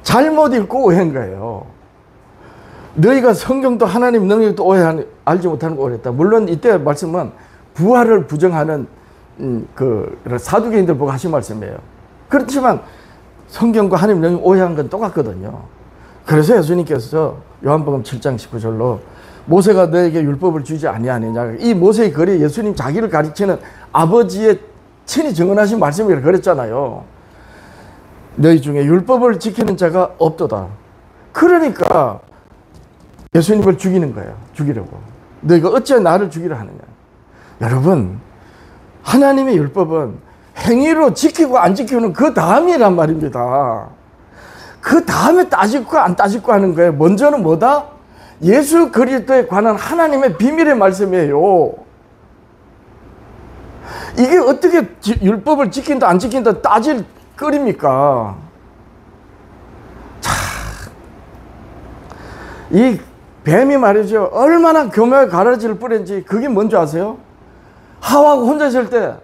잘못 읽고 오해한 거예요. 너희가 성경도 하나님 능력도 알지 못하는 거 오해했다. 물론 이때 말씀은 부활을 부정하는 그 사두개인들 보고 하신 말씀이에요. 그렇지만 성경과 하나님 오해한 건 똑같거든요. 그래서 예수님께서 요한복음 7장 19절로 모세가 너에게 율법을 주지 아니하느냐, 이 모세의 글이 예수님 자기를 가르치는 아버지의 친히 증언하신 말씀이라 그랬잖아요. 너희 중에 율법을 지키는 자가 없도다. 그러니까 예수님을 죽이는 거예요. 죽이려고. 너희가 어찌 나를 죽이려 하느냐. 여러분, 하나님의 율법은 행위로 지키고 안 지키는 그 다음이란 말입니다. 그 다음에 따지고 안 따지고 하는 거예요. 먼저는 뭐다? 예수 그리스도에 관한 하나님의 비밀의 말씀이에요. 이게 어떻게 율법을 지킨다 안 지킨다 따질 거리입니까? 참, 이 뱀이 말이죠, 얼마나 교묘하게 가라지를 뿌린지 그게 뭔지 아세요? 하와가 혼자 있을 때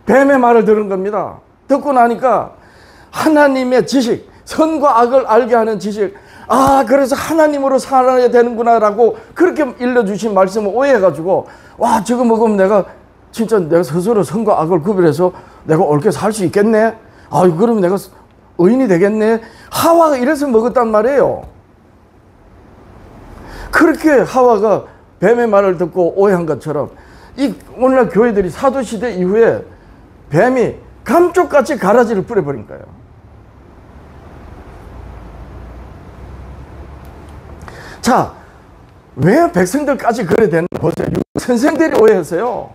뱀의 말을 들은 겁니다. 듣고 나니까 하나님의 지식, 선과 악을 알게 하는 지식, 아, 그래서 하나님으로 살아야 되는구나 라고 그렇게 일러주신 말씀을 오해해가지고, 와, 저거 먹으면 내가 진짜 내가 스스로 선과 악을 구별해서 내가 옳게 살 수 있겠네? 아, 그러면 내가 의인이 되겠네? 하와가 이래서 먹었단 말이에요. 그렇게 하와가 뱀의 말을 듣고 오해한 것처럼 이 오늘날 교회들이 사도시대 이후에 뱀이 감쪽같이 가라지를 뿌려버린 거예요. 자, 왜 백성들까지 그래 되는 보세요. 선생들이 오해했어요.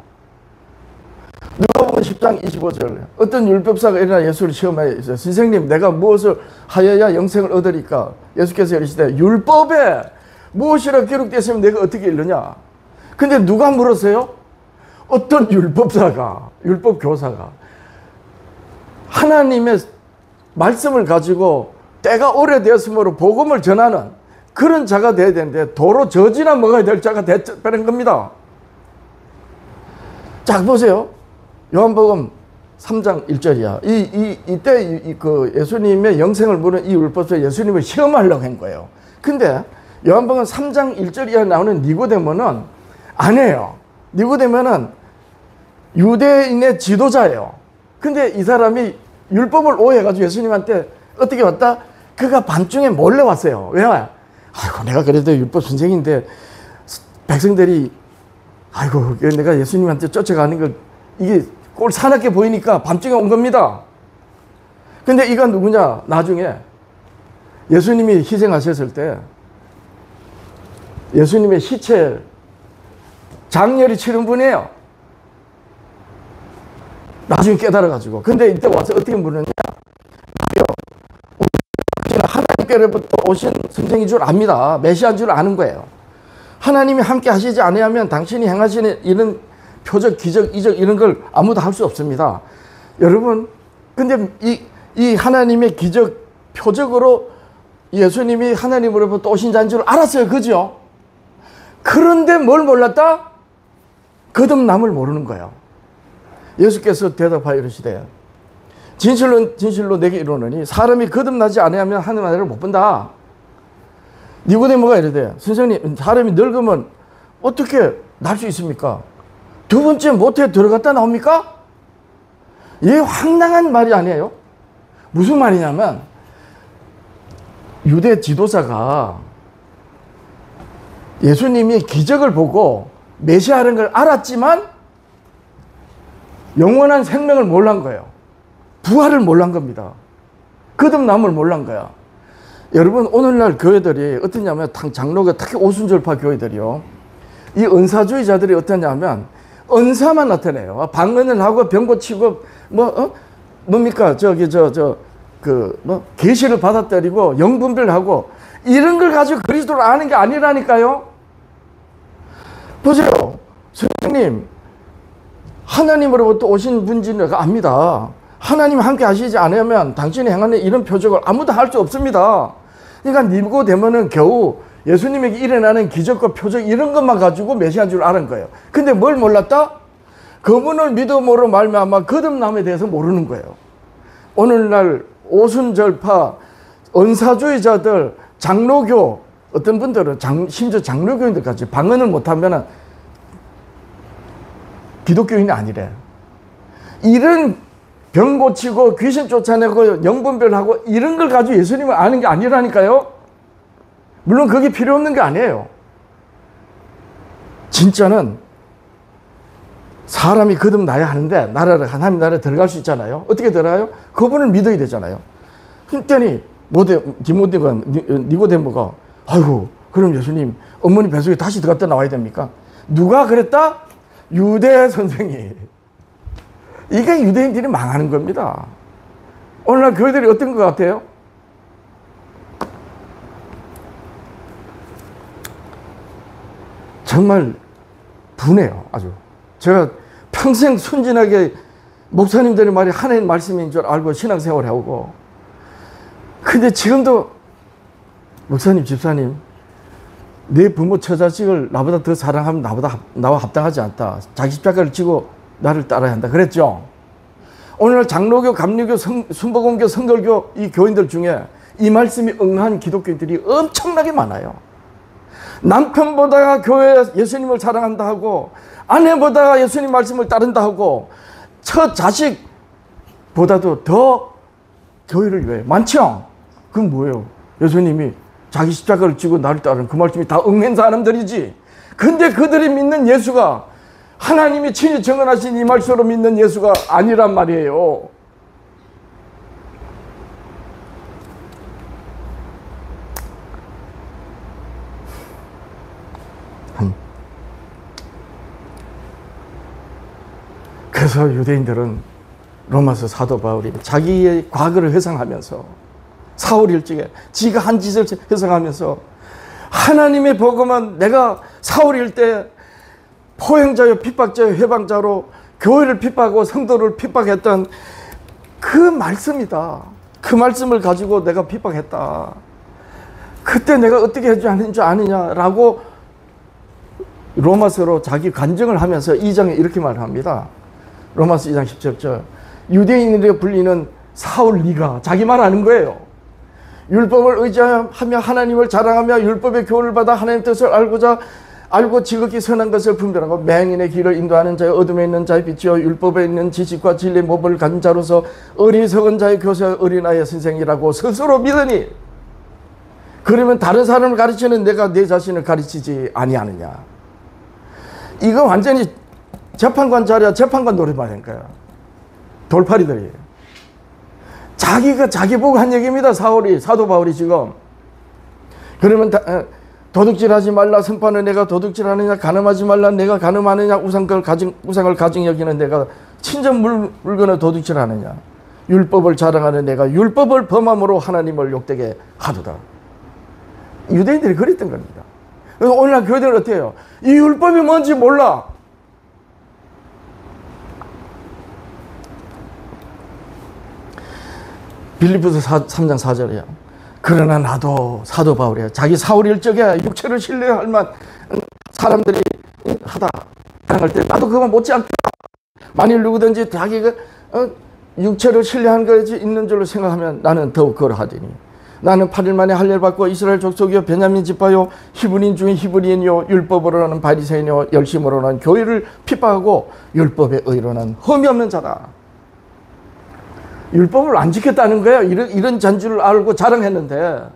누가복음 10장 25절. 어떤 율법사가 일어나 예수를 시험하여 있어요. 선생님, 내가 무엇을 하여야 영생을 얻으리까? 예수께서 이르시되 율법에 무엇이라 기록되었으면 내가 어떻게 읽느냐? 근데 누가 물었어요? 어떤 율법사가, 율법교사가 하나님의 말씀을 가지고 때가 오래되었으므로 복음을 전하는 그런 자가 돼야 되는데 도로 저지나 먹어야 될 자가 되는 겁니다. 자, 보세요. 요한복음 3장 1절이야. 이때 그 예수님의 영생을 물은 이 율법서 예수님을 시험하려고 한 거예요. 근데 요한복음 3장 1절 이하에 나오는 니고데모는 아니에요. 니고데모는 유대인의 지도자예요. 근데 이 사람이 율법을 오해해가지고 예수님한테 어떻게 왔다? 그가 밤중에 몰래 왔어요. 왜? 아이고, 내가 그래도 율법 선생인데 백성들이 아이고, 내가 예수님한테 쫓아가는 거 이게 꼴 사납게 보이니까 밤중에 온 겁니다. 근데 이가 누구냐? 나중에 예수님이 희생하셨을 때 예수님의 시체 장렬히 치른 분이에요. 나중에 깨달아가지고. 근데 이때 와서 어떻게 물으냐? 하나님께로부터 오신 선생인 줄 압니다. 메시아인 줄 아는 거예요. 하나님이 함께 하시지 아니하면 당신이 행하시는 이런 표적, 기적, 이적 이런 걸 아무도 할 수 없습니다. 여러분, 근데 이 하나님의 기적, 표적으로 예수님이 하나님으로부터 오신 자인 줄 알았어요. 그죠? 그런데 뭘 몰랐다? 거듭남을 모르는 거예요. 예수께서 대답하여 이르시되 진실로 진실로 내게 이르노니 사람이 거듭나지 아니하면 하늘 나라를 못 본다. 니고데모가 이르되 선생님, 사람이 늙으면 어떻게 날 수 있습니까? 두 번째 모태에 들어갔다 나옵니까? 이게 황당한 말이 아니에요. 무슨 말이냐면 유대 지도자가 예수님이 기적을 보고 메시아라는 걸 알았지만 영원한 생명을 몰란 거예요. 부활을 몰란 겁니다. 거듭남을 몰란 거야. 여러분, 오늘날 교회들이 어떠냐면 장로교, 특히 오순절파 교회들이요, 이 은사주의자들이 어떠냐면 은사만 나타내요. 방언을 하고 병 고치고 뭡니까 계시를 받았다리고 영분별을 하고 이런 걸 가지고 그리스도를 아는 게 아니라니까요. 보세요. 선생님, 하나님으로부터 오신 분인지 내가 압니다. 하나님 함께 하시지 않으면 당신이 행하는 이런 표적을 아무도 할 수 없습니다. 그러니까 니고데모는 겨우 예수님에게 일어나는 기적과 표적 이런 것만 가지고 메시아인 줄 아는 거예요. 근데 뭘 몰랐다? 그분을 믿음으로 말미암아 거듭남에 대해서 모르는 거예요. 오늘날 오순절파, 은사주의자들, 장로교, 어떤 분들은 심지어 장로교인들까지 방언을 못하면 기독교인이 아니래. 이런 병 고치고 귀신 쫓아내고 영분별하고 이런 걸 가지고 예수님을 아는 게 아니라니까요. 물론 그게 필요 없는 게 아니에요. 진짜는 사람이 거듭나야 하는데 하나님 나라에 들어갈 수 있잖아요. 어떻게 들어가요? 그분을 믿어야 되잖아요. 그랬더니 니고데모가 아이고 그럼 예수님 어머니 뱃속에 다시 들어갔다 나와야 됩니까? 누가 그랬다? 유대 선생이. 이게 유대인들이 망하는 겁니다. 오늘날 교회들이 어떤 것 같아요? 정말 분해요. 아주. 제가 평생 순진하게 목사님들의 말이 하나님 말씀인 줄 알고 신앙생활을 해오고, 근데 지금도 목사님, 집사님, 내 부모 처자식을 나보다 더 사랑하면 나와 합당하지 않다. 자기 십자가를 지고 나를 따라야 한다. 그랬죠? 오늘 장로교, 감리교, 순복음교, 성결교 이 교인들 중에 이 말씀이 응한 기독교인들이 엄청나게 많아요. 남편보다 교회 예수님을 사랑한다 하고, 아내보다 예수님 말씀을 따른다 하고, 첫 자식보다도 더 교회를 위해 많죠? 그건 뭐예요? 예수님이 자기 십자가를 지고 나를 따르는 그 말씀이 다 응한 사람들이지. 근데 그들이 믿는 예수가 하나님이 친히 증언하신 이 말씀으로 믿는 예수가 아니란 말이에요. 그래서 유대인들은 로마서 사도 바울이 자기의 과거를 회상하면서 사울 일찍에 지가 한 짓을 회상하면서 하나님의 복음은 내가 사울일 때 포행자요 핍박자요 해방자로 교회를 핍박하고 성도를 핍박했던 그 말씀이다. 그 말씀을 가지고 내가 핍박했다. 그때 내가 어떻게 하는 줄 아느냐라고 로마서로 자기 간증을 하면서 2장에 이렇게 말합니다. 로마서 2장 17절. 유대인으로 불리는 사울 네가 자기 말하는 거예요. 율법을 의지하며 하나님을 자랑하며 율법의 교훈을 받아 하나님의 뜻을 알고 지극히 선한 것을 분별하고 맹인의 길을 인도하는 자여 어둠에 있는 자의 빛이요 율법에 있는 지식과 진리의 법을 가진 자로서 어리석은 자의 교사 어린아이의 선생이라고 스스로 믿으니 그러면 다른 사람을 가르치는 내가 내 자신을 가르치지 아니하느냐. 이거 완전히 재판관 자리야 재판관 노릇만 한 거야. 돌팔이들이. 자기가 자기 보고 한 얘기입니다. 사도 바울이 지금. 그러면 도둑질하지 말라. 성판을 내가 도둑질하느냐. 간음하지 말라. 내가 간음하느냐. 우상을 가증 여기는 내가 친전 물건을 도둑질하느냐. 율법을 자랑하는 내가 율법을 범함으로 하나님을 욕되게 하도다. 유대인들이 그랬던 겁니다. 그래서 오늘날 교회들은 어떻게 해요? 이 율법이 뭔지 몰라. 빌립보서 3장 4절이야. 그러나 나도 사도 바울이야. 자기 사울 일적에 육체를 신뢰할 만 사람들이 하다 할 때 나도 그거 못지않다. 만일 누구든지 자기가 육체를 신뢰한 것이 있는 줄로 생각하면 나는 더욱 그러하더니 나는 8일 만에 할례를 받고 이스라엘 족속이요 베냐민 지파요 히브리인 중에 히브리인이요 율법으로는 바리새인이요 열심으로는 교회를 핍박하고 율법의 의로는 흠이 없는 자다. 율법을 안 지켰다는 거예요. 이런 잔줄을 알고 자랑했는데.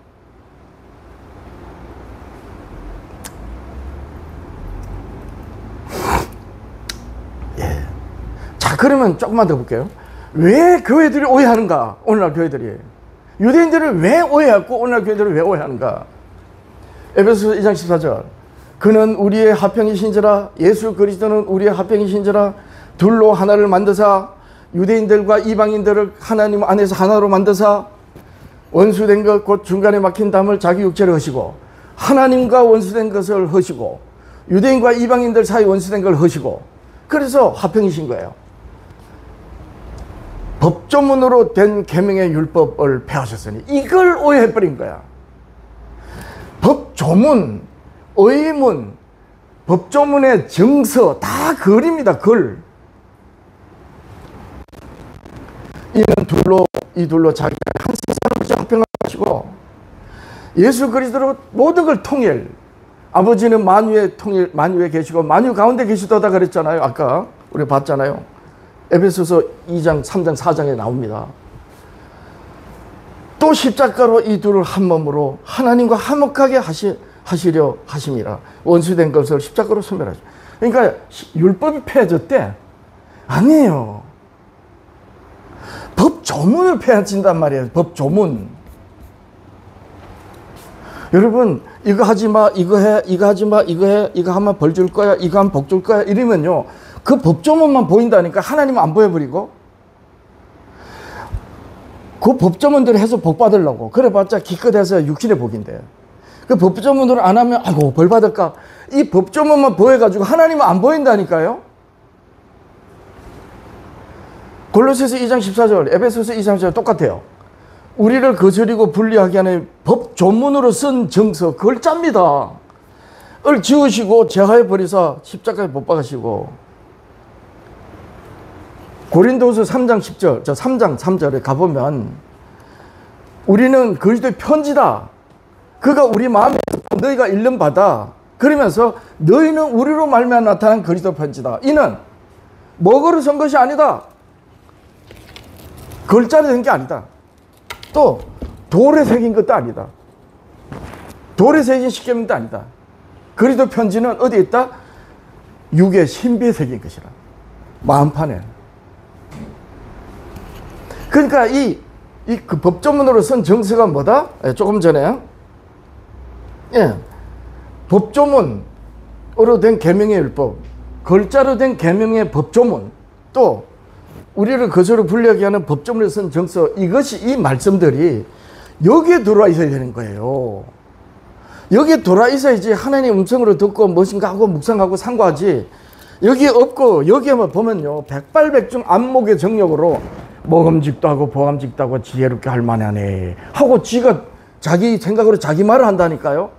예. 자, 그러면 조금만 더 볼게요. 왜 교회들이 오해하는가? 오늘날 교회들이. 유대인들을 왜 오해했고 오늘날 교회들을 왜 오해하는가? 에베소서 2장 14절. 그는 우리의 화평이신지라 예수 그리스도는 우리의 화평이신지라 둘로 하나를 만드사 유대인들과 이방인들을 하나님 안에서 하나로 만드사 원수된 것 곧 중간에 막힌 담을 자기 육체로 허시고 하나님과 원수된 것을 허시고 유대인과 이방인들 사이 원수된 걸 허시고 그래서 화평이신 거예요. 법조문으로 된 계명의 율법을 폐하셨으니 이걸 오해해버린 거야. 법조문, 의문, 법조문의 정서 다 글입니다. 글. 이는 이 둘로 자기가 한 세상을 화평하시고 예수 그리스도로 모든 걸 통일. 아버지는 만유에 계시고 만유 가운데 계시도다 그랬잖아요. 아까 우리 봤잖아요. 에베소서 2장, 3장, 4장에 나옵니다. 또 십자가로 이 둘을 한 몸으로 하나님과 화목하게 하시려 하심이라. 원수된 것을 십자가로 소멸하죠. 그러니까 율법이 폐해졌대? 아니에요. 법 조문을 폐해진단 말이에요. 법 조문. 여러분, 이거 하지 마, 이거 해, 이거 하지 마, 이거 해, 이거 하면 벌 줄 거야, 이거 하면 복 줄 거야, 이러면요. 그 법 조문만 보인다니까 하나님은 안 보여버리고. 그 법 조문대로 해서 복 받으려고. 그래봤자 기껏해서 육신의 복인데. 그 법 조문으로 안 하면, 아이고, 벌 받을까? 이 법 조문만 보여가지고 하나님은 안 보인다니까요. 골로새서 2장 14절, 에베소서 2장 14절 똑같아요. 우리를 거스리고 불리하게 하는 법 조문으로 쓴 정서, 글자입니다. 을 지우시고 제하에 버리사 십자가에 못 박으시고. 고린도서 3장 10절, 3장 3절에 가보면 우리는 그리스도의 편지다. 그가 우리 마음에 너희가 일름 받아. 그러면서 너희는 우리로 말미암아 나타난 그리스도 편지다. 이는 먹으로 쓴 것이 아니다. 글자로 된 게 아니다. 또 돌에 새긴 것도 아니다. 돌에 새긴 십계명도 아니다. 그리스도 편지는 어디에 있다? 육의 신비에 새긴 것이라. 마음판에. 그러니까 그 법조문으로 쓴 정서가 뭐다? 조금 전에 법조문으로 된 계명의 율법, 글자로 된 계명의 법조문, 또 우리를 거스로 불리하게 하는 법조문으로 쓴 정서, 이것이 이 말씀들이 여기에 들어와 있어야 되는 거예요. 여기에 들어와 있어야지 하나님의 음성으로 듣고 무엇인가 하고 묵상하고 상고하지. 여기에 없고 여기에만 보면요, 백발백중 안목의 정력으로 먹음직도 하고 보암직도 하고 지혜롭게 할 만하네 하고 지가 자기 생각으로 자기 말을 한다니까요.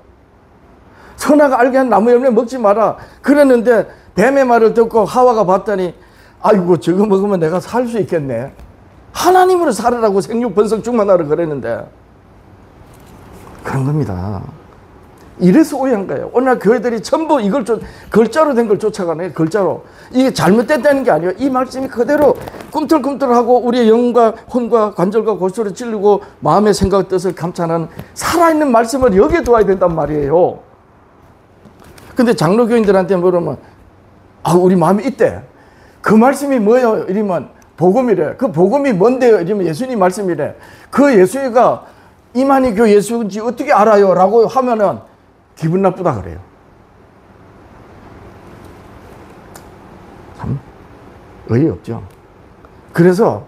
선악을 알게 한 나무 열매 먹지 마라 그랬는데 뱀의 말을 듣고 하와가 봤더니 아이고 저거 먹으면 내가 살 수 있겠네. 하나님으로 살으라고 생육 번성 충만하라 그랬는데 그런 겁니다. 이래서 오해한 거예요. 오늘 교회들이 전부 이걸 글자로 된 걸 쫓아가네. 글자로. 이게 잘못됐다는 게 아니에요. 이 말씀이 그대로 꿈틀꿈틀하고 우리의 영과 혼과 관절과 골수를 찔르고 마음의 생각 뜻을 감찬하는 살아있는 말씀을 여기에 두어야 된단 말이에요. 근데 장로교인들한테 물으면 우리 마음이 있대. 그 말씀이 뭐예요? 이러면 복음이래. 그 복음이 뭔데요? 이러면 예수님 말씀이래. 그 예수가 이만희 교 예수인지 어떻게 알아요? 라고 하면은 기분 나쁘다 그래요. 참 어이없죠. 그래서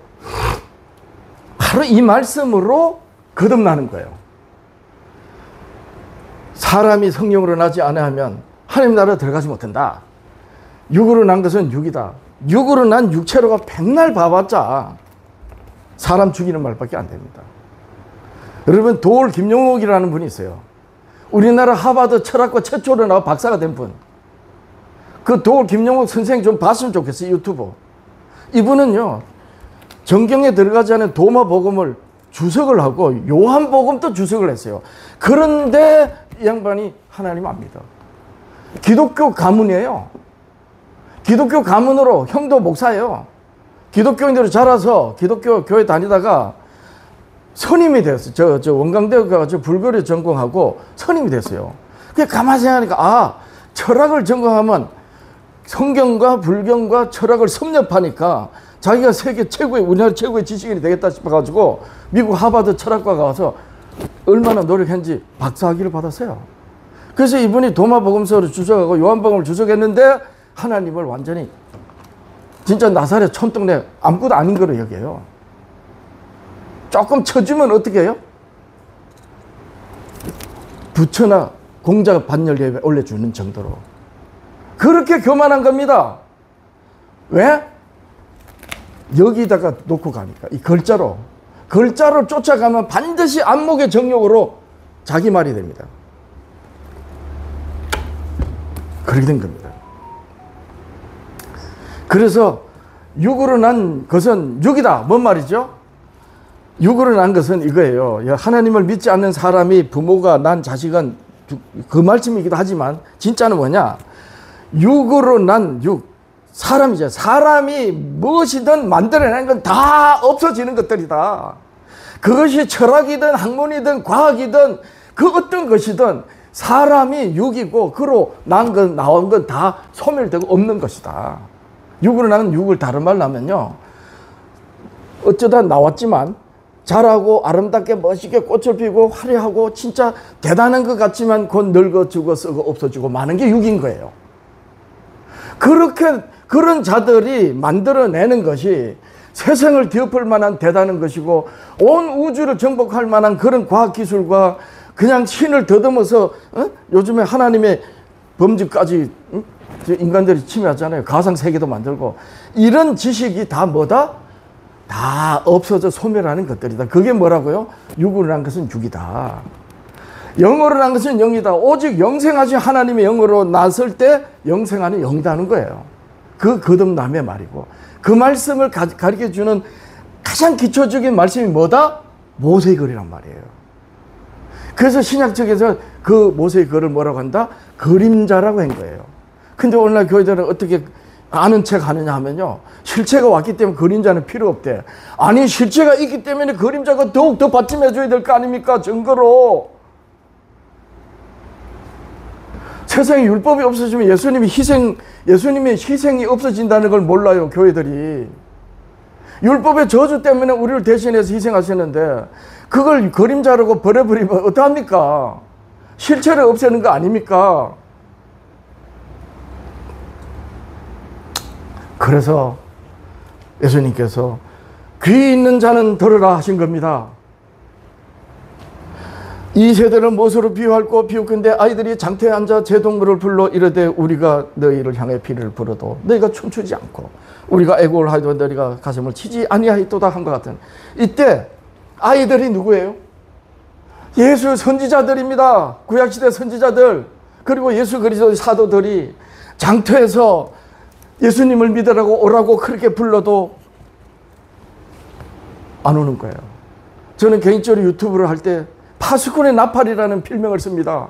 바로 이 말씀으로 거듭나는 거예요. 사람이 성령으로 나지 않으면 하나님 나라에 들어가지 못한다. 육으로 난 것은 육이다. 육으로 난 육체로가 백날 봐봤자 사람 죽이는 말밖에 안 됩니다. 여러분, 도올 김용옥이라는 분이 있어요. 우리나라 하버드 철학과 최초로 나와 박사가 된 분. 그 도올 김용옥 선생 좀 봤으면 좋겠어요. 유튜브. 이분은요, 정경에 들어가지 않은 도마복음을 주석을 하고 요한복음도 주석을 했어요. 그런데 이 양반이 하나님 압니다. 기독교 가문이에요. 기독교 가문으로 형도 목사예요. 기독교인으로 자라서 기독교 교회 다니다가 선임이 됐어요. 저 원광대학교 가서 불교를 전공하고 선임이 됐어요. 그게 가만히 생각하니까 철학을 전공하면 성경과 불경과 철학을 섭렵하니까 자기가 세계 최고의 우리나라 최고의 지식인이 되겠다 싶어가지고 미국 하버드 철학과가 와서 얼마나 노력했는지 박사학위를 받았어요. 그래서 이분이 도마복음서를 주석하고 요한복음을 주석했는데 하나님을 완전히 진짜 나사렛 촌동네 아무것도 아닌 거로 여겨요. 조금 쳐주면 어떻게 해요? 부처나 공자 반열예배 올려주는 정도로 그렇게 교만한 겁니다. 왜? 여기다가 놓고 가니까 이 글자로 쫓아가면 반드시 안목의 정욕으로 자기 말이 됩니다. 그렇게 된 겁니다. 그래서 육으로 난 것은 육이다. 뭔 말이죠? 육으로 난 것은 이거예요. 하나님을 믿지 않는 사람이 부모가 난 자식은 그 말씀이기도 하지만 진짜는 뭐냐? 육으로 난 육, 사람이죠. 사람이 무엇이든 만들어내는 건 다 없어지는 것들이다. 그것이 철학이든 학문이든 과학이든 그 어떤 것이든 사람이 육이고 그로 나온 건 다 소멸되고 없는 것이다. 육으로 나는 육을 다른 말로 하면요, 어쩌다 나왔지만 자라고 아름답게 멋있게 꽃을 피우고 화려하고 진짜 대단한 것 같지만 곧 늙어 죽어 썩어 없어지고 마는 게 육인 거예요. 그렇게 그런 자들이 만들어내는 것이 세상을 뒤엎을 만한 대단한 것이고 온 우주를 정복할 만한 그런 과학기술과 그냥 신을 더듬어서 요즘에 하나님의 범죄까지 인간들이 침해하잖아요. 가상세계도 만들고 이런 지식이 다 뭐다? 다 없어져 소멸하는 것들이다. 그게 뭐라고요? 육으로 난 것은 육이다. 영으로 난 것은 영이다. 오직 영생하신 하나님의 영으로 났을 때 영생하는 영이다는 거예요. 그 거듭남의 말이고 그 말씀을 가르쳐주는 가장 기초적인 말씀이 뭐다? 모세의 글이란 말이에요. 그래서 신약 쪽에서 그 모세의 글을 뭐라고 한다? 그림자라고 한 거예요. 근데 오늘날 교회들은 어떻게 아는 책 하느냐 하면요, 실체가 왔기 때문에 그림자는 필요 없대. 아니, 실체가 있기 때문에 그림자가 더욱 더 받침해 줘야 될 거 아닙니까? 증거로. 세상에 율법이 없어지면 예수님의 희생이 없어진다는 걸 몰라요, 교회들이. 율법의 저주 때문에 우리를 대신해서 희생하셨는데 그걸 그림자라고 버려버리면 어떡합니까? 실체를 없애는 거 아닙니까? 그래서 예수님께서 귀 있는 자는 들으라 하신 겁니다. 이 세대를 무엇으로 비유할꼬 비웃건대 아이들이 장터에 앉아 제동물을 불러 이르되 우리가 너희를 향해 피를 불어도 너희가 춤추지 않고 우리가 애곡을 하여도 너희가 가슴을 치지 아니하였도다 한 것 같은. 이때 아이들이 누구예요? 예수 선지자들입니다. 구약시대 선지자들, 그리고 예수 그리스도의 사도들이 장터에서 예수님을 믿으라고 오라고 그렇게 불러도 안 오는 거예요. 저는 개인적으로 유튜브를 할 때 파수꾼의 나팔이라는 필명을 씁니다.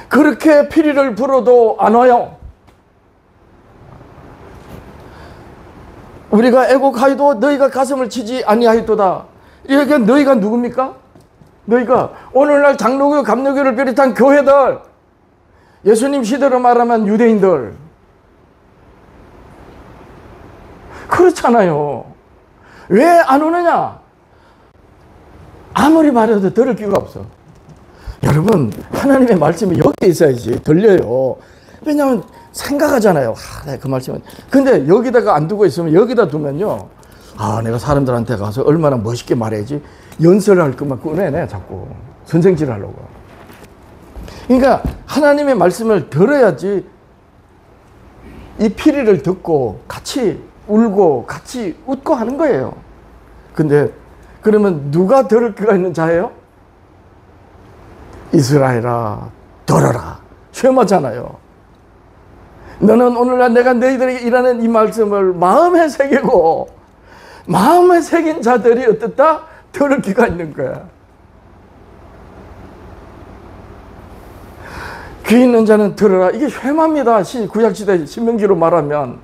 그렇게 피리를 불어도 안 와요. 우리가 애곡하여도 너희가 가슴을 치지 아니하였도다. 이게 너희가 누굽니까? 너희가 오늘날 장로교, 감로교를 비롯한 교회들, 예수님 시대로 말하면 유대인들. 그렇잖아요. 왜 안 오느냐? 아무리 말해도 들을 기회가 없어. 여러분, 하나님의 말씀이 여기에 있어야지 들려요. 왜냐하면 생각하잖아요. 그 말씀은. 근데 여기다가 안 두고 있으면, 여기다 두면요, 내가 사람들한테 가서 얼마나 멋있게 말해야지 연설할 것만 꺼내네, 자꾸. 선생질 하려고. 그러니까 하나님의 말씀을 들어야지 이 피리를 듣고 같이 울고 같이 웃고 하는 거예요. 근데 그러면 누가 들을 기가 있는 자예요? 이스라엘아, 들어라. 쉐마잖아요. 너는 오늘날 내가 너희들에게 일하는 이 말씀을 마음에 새기고, 마음에 새긴 자들이 어떻다? 들을 기가 있는 거야. 귀 있는 자는 들어라. 이게 쉐마입니다. 구약시대 신명기로 말하면.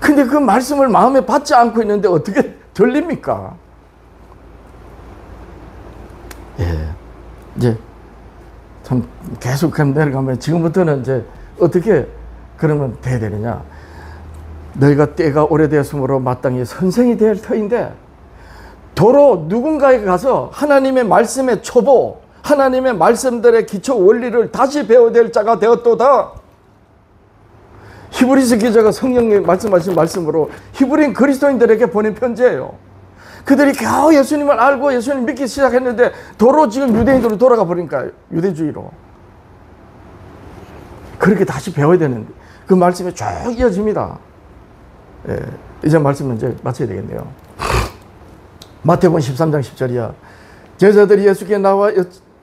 근데 그 말씀을 마음에 받지 않고 있는데 어떻게 들립니까? 예. 이제 참 계속 내려가면 지금부터는 이제 어떻게 그러면 돼야 되느냐. 너희가 때가 오래되었으므로 마땅히 선생이 될 터인데 도로 누군가에 가서 하나님의 말씀의 초보, 하나님의 말씀들의 기초 원리를 다시 배워야 될 자가 되었도다. 히브리서 기자가 성령님 말씀하신 말씀으로 히브리인 그리스도인들에게 보낸 편지예요. 그들이 겨우 예수님을 알고 예수님 믿기 시작했는데 도로 지금 유대인으로 돌아가 버리니까 유대주의로. 그렇게 다시 배워야 되는데 그 말씀이 쭉 이어집니다. 예, 이제 말씀은 이제 마쳐야 되겠네요. 마태복음 13장 10절이야. 제자들이 예수께 나와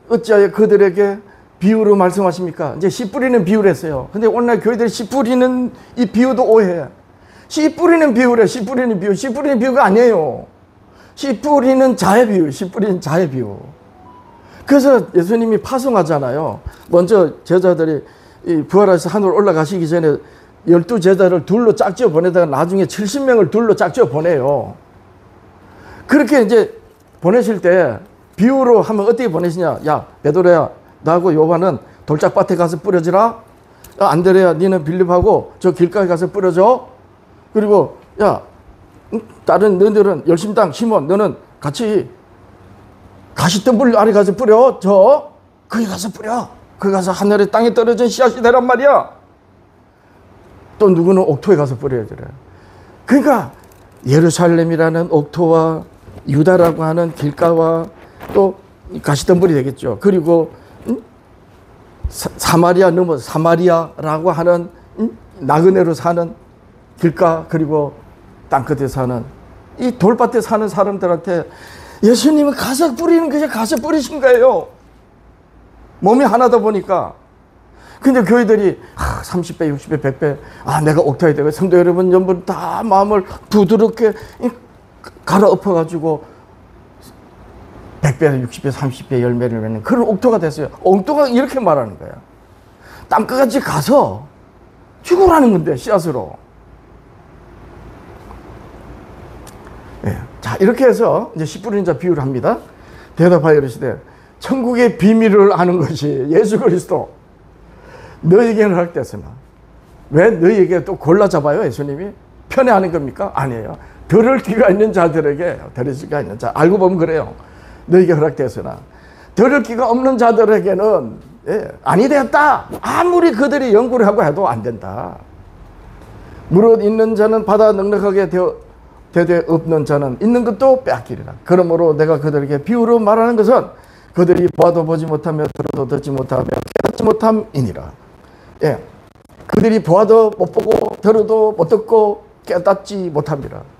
어찌하여 그들에게 비유로 말씀하십니까? 이제 씨 뿌리는 비유를 했어요. 근데 오늘날 교회들이 씨 뿌리는 이 비유도 오해해. 씨 뿌리는 비유래. 씨 뿌리는 비유. 씨 뿌리는 비유가 아니에요. 씨 뿌리는 자의 비유. 씨 뿌리는 자의 비유. 그래서 예수님이 파송하잖아요. 먼저 제자들이 이 부활하셔서 하늘 올라가시기 전에 12제자를 둘로 짝지어 보내다가 나중에 70명을 둘로 짝지어 보내요. 그렇게 이제 보내실 때 비유로 하면 어떻게 보내시냐. 야, 베드로야, 나하고 요한은 돌짝밭에 가서 뿌려지라. 야, 안드레야, 니는 빌립하고 저 길가에 가서 뿌려줘. 그리고 야, 다른 너희들은 열심당 시몬, 너는 같이 가시덤불 아래 가서 뿌려. 거기 가서 뿌려. 거기 가서 하늘에 땅에 떨어진 씨앗이 되란 말이야. 또 누구는 옥토에 가서 뿌려야 돼. 그러니까 예루살렘이라는 옥토와 유다라고 하는 길가와 또 가시덤불이 되겠죠. 그리고 사마리아 넘어 사마리아라고 하는 나그네로 사는 길가, 그리고 땅끝에 사는 이 돌밭에 사는 사람들한테 예수님은 가서 뿌리는 것이 가서 뿌리신 거예요. 몸이 하나다 보니까. 근데 교회들이 30배, 60배, 100배 내가 옥토에 되고 성도 여러분 전부 다 마음을 부드럽게 갈아엎어가지고 100배, 60배, 30배 열매를 맺는 그런 옥토가 됐어요. 옥토가 이렇게 말하는 거야. 땅끝까지 가서 죽으라는 건데, 씨앗으로. 예. 자, 이렇게 해서 이제 씨 뿌리는 자 비유를 합니다. 대답하여 이르시되 천국의 비밀을 아는 것이 예수 그리스도. 너에게는 허락됐으나. 왜 너희에게 또 골라 잡아요, 예수님이? 편애하는 겁니까? 아니에요. 들을 귀가 있는 자들에게, 들을 귀가 있는 자, 알고 보면 그래요. 너에게 허락됐으나 들을 귀가 없는 자들에게는 아니 되었다. 아무리 그들이 연구를 하고 해도 안 된다. 무릇 있는 자는 받아 넉넉하게 되되 없는 자는 있는 것도 빼앗기리라. 그러므로 내가 그들에게 비유로 말하는 것은 그들이 보아도 보지 못하며 들어도 듣지 못하며 깨닫지 못함이니라. 예, 그들이 보아도 못 보고 들어도 못 듣고 깨닫지 못함이라.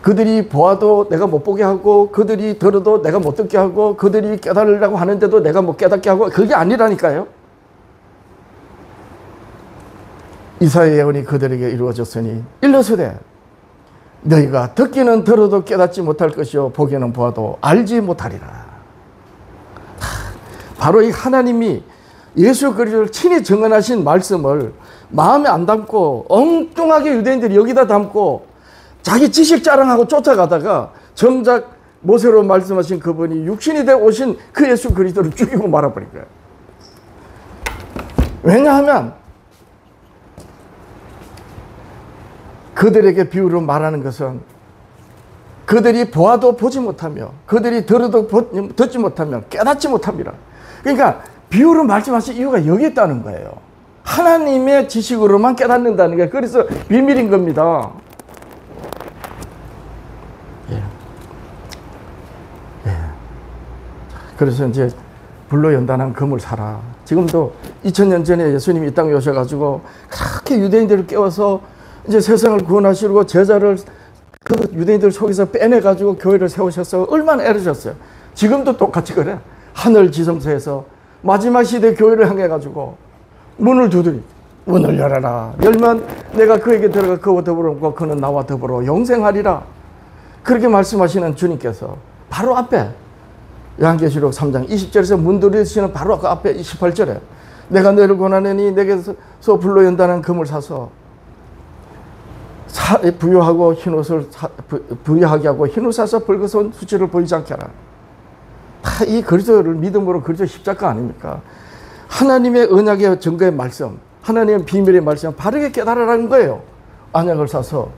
그들이 보아도 내가 못 보게 하고, 그들이 들어도 내가 못 듣게 하고, 그들이 깨달으려고 하는데도 내가 못 깨닫게 하고, 그게 아니라니까요. 이사야의 예언이 그들에게 이루어졌으니 일러서되 너희가 듣기는 들어도 깨닫지 못할 것이요 보기는 보아도 알지 못하리라. 바로 이 하나님이 예수 그리스도를 친히 증언하신 말씀을 마음에 안 담고 엉뚱하게 유대인들이 여기다 담고 자기 지식 자랑하고 쫓아가다가 정작 모세로 말씀하신 그분이 육신이 되어 오신 그 예수 그리스도를 죽이고 말아버린 거예요. 왜냐하면 그들에게 비유로 말하는 것은 그들이 보아도 보지 못하며 그들이 들어도 듣지 못하며 깨닫지 못합니다. 그러니까 비유로 말씀하신 이유가 여기 있다는 거예요. 하나님의 지식으로만 깨닫는다는 게 그래서 비밀인 겁니다. 그래서 이제 불로 연단한 금을 사라. 지금도 2000년 전에 예수님이 이 땅에 오셔가지고 그렇게 유대인들을 깨워서 이제 세상을 구원하시고 제자를 그 유대인들 속에서 빼내가지고 교회를 세우셔서 얼마나 애르셨어요. 지금도 똑같이 그래. 하늘 지성소에서 마지막 시대 교회를 향해가지고 문을 두드리. 문을 열어라. 열면 내가 그에게 들어가 그와 더불어 먹고 그는 나와 더불어 영생하리라. 그렇게 말씀하시는 주님께서 바로 앞에 요한계시록 3장 20절에서 문 두드리시는 바로 그 앞에 18절에 내가 너를 권하느니 내게서 불로 연단한 금을 사서 부유하고 흰옷을 부유하게 하고 흰옷 사서 벌거벗은 수치를 보이지 않게 하라. 다 이 그리스도를 믿음으로 그리스도 십자가 아닙니까? 하나님의 언약의 증거의 말씀, 하나님의 비밀의 말씀 바르게 깨달으라는 거예요. 언약을 사서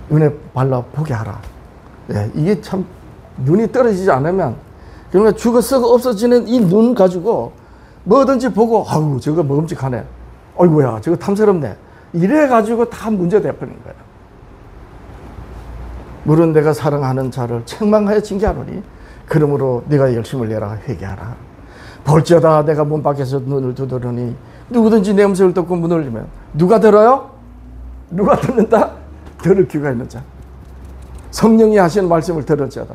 눈에 발라 보게 하라. 네, 이게 참 눈이 떨어지지 않으면 그러니까 죽어 썩어 없어지는 이 눈 가지고 뭐든지 보고 아유 저거 먹음직하네. 어이구야 저거 탐스럽네. 이래 가지고 다 문제되어 버리는 거예요. 물은 내가 사랑하는 자를 책망하여 징계하노니 그러므로 네가 열심을 내라 회개하라. 볼지어다 내가 문 밖에서 눈을 두드리니 누구든지 내 음성을 듣고 문을 열면 누가 들어요? 누가 듣는다? 들을 귀가 있는 자. 성령이 하시는 말씀을 들을지어다.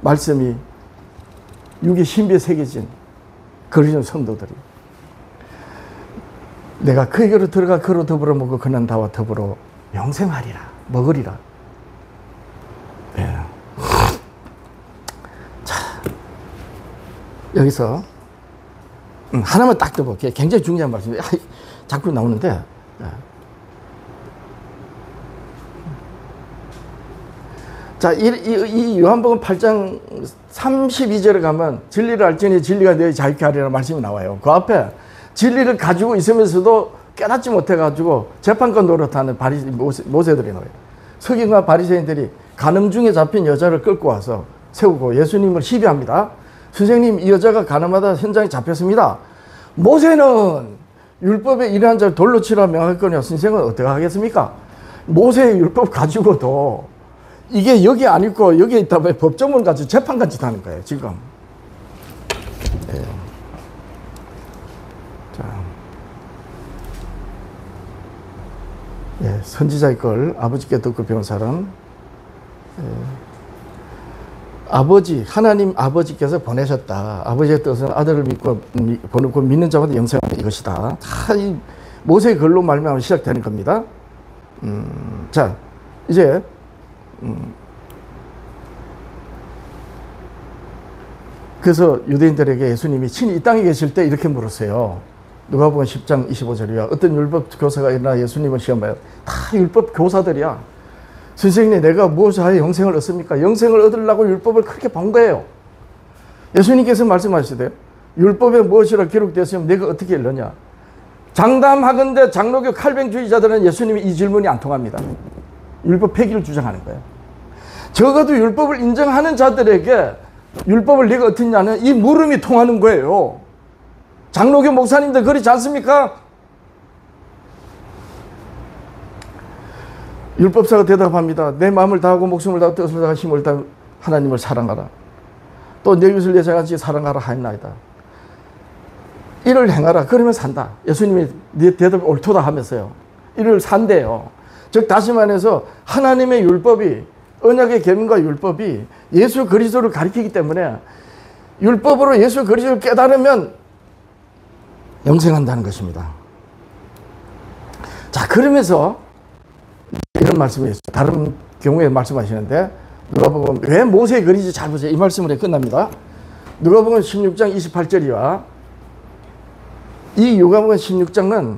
말씀이 육의 신비에 새겨진 그리스도 성도들이 내가 그에게로 들어가 그로 더불어 먹고 그는 나와 더불어 영생하리라. 먹으리라. 네. 자, 여기서 하나만 딱 더 볼게요. 굉장히 중요한 말씀이에요. 자꾸 나오는데 자, 이 요한복음 8장 32절에 가면 진리를 알지니 진리가 너희 자유케 하리라 말씀이 나와요. 그 앞에 진리를 가지고 있으면서도 깨닫지 못해가지고 재판관 노릇하는 모세들이 나와요. 서기관과 바리새인들이 간음 중에 잡힌 여자를 끌고 와서 세우고 예수님을 시비합니다. 선생님, 이 여자가 간음하다 현장에 잡혔습니다. 모세는 율법에 이러한 자를 돌로 치라 명했거니와 선생은 어떻게 하겠습니까? 모세의 율법 가지고도 이게 여기 안 있고 여기에 있다 보니 법조문 가지고 재판까지 하는 거예요, 지금. 예. 자. 예, 선지자의 걸 아버지께 듣고 배운 사람. 예. 하나님 아버지께서 보내셨다. 아버지의 뜻은 아들을 믿고 보내고 믿는 자마다 영생하는 이것이다. 다 이 모세의 글로 말미암아 시작되는 겁니다. 자, 이제 그래서 유대인들에게 예수님이 친히 이 땅에 계실 때 이렇게 물었어요. 누가복음 10장 25절이야. 어떤 율법 교사가 일어나 예수님을 시험해요. 다 율법 교사들이야. 선생님, 내가 무엇을 하여 영생을 얻습니까? 영생을 얻으려고 율법을 그렇게 본 거예요. 예수님께서 말씀하시대요. 율법에 무엇이라 기록되었으면 내가 어떻게 읽느냐. 장담하건대 장로교 칼뱅주의자들은 예수님이 이 질문이 안 통합니다. 율법 폐기를 주장하는 거예요. 적어도 율법을 인정하는 자들에게 율법을 네가 어떻냐는 이 물음이 통하는 거예요. 장로교 목사님들 그렇지 않습니까? 율법사가 대답합니다. 내 마음을 다하고 목숨을 다하고 뜻을 다하고 힘을 다하고 하나님을 사랑하라. 또 내 이웃을 내 자같이 사랑하라 하였나이다. 이를 행하라. 그러면 산다. 예수님이 네 대답이 옳도다 하면서요. 이를 산대요. 즉 다시 말해서 하나님의 율법이, 언약의 계명과 율법이 예수 그리스도를 가리키기 때문에 율법으로 예수 그리스도를 깨달으면 영생한다는 것입니다. 자, 그러면서 이런 말씀을 했어요. 다른 경우에 말씀하시는데 누가복음 왜 모세의 글인지 잘 보세요. 이 말씀으로 끝납니다. 누가복음 16장 28절이와 이 누가복음 16장은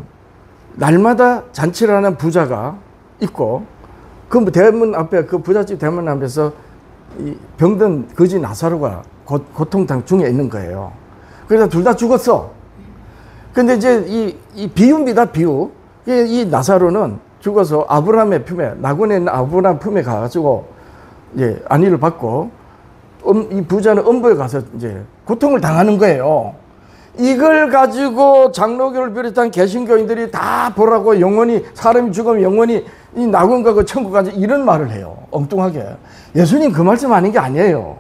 날마다 잔치를 하는 부자가 있고 그 대문 앞에, 그 부잣집 대문 앞에서 이 병든 거지 나사로가 고통당 중에 있는 거예요. 그래서 둘 다 죽었어. 근데 이제 이 비유입니다, 비유. 이 나사로는 죽어서 아브라함의 품에, 낙원에 있는 아브라함 품에 가가지고 이제 안위를 받고 이 부자는 음부에 가서 이제 고통을 당하는 거예요. 이걸 가지고 장로교를 비롯한 개신교인들이 다 보라고 영원히, 사람이 죽으면 영원히 이 낙원 가고 천국 가지 이런 말을 해요. 엉뚱하게. 예수님 그 말씀 아닌 게 아니에요.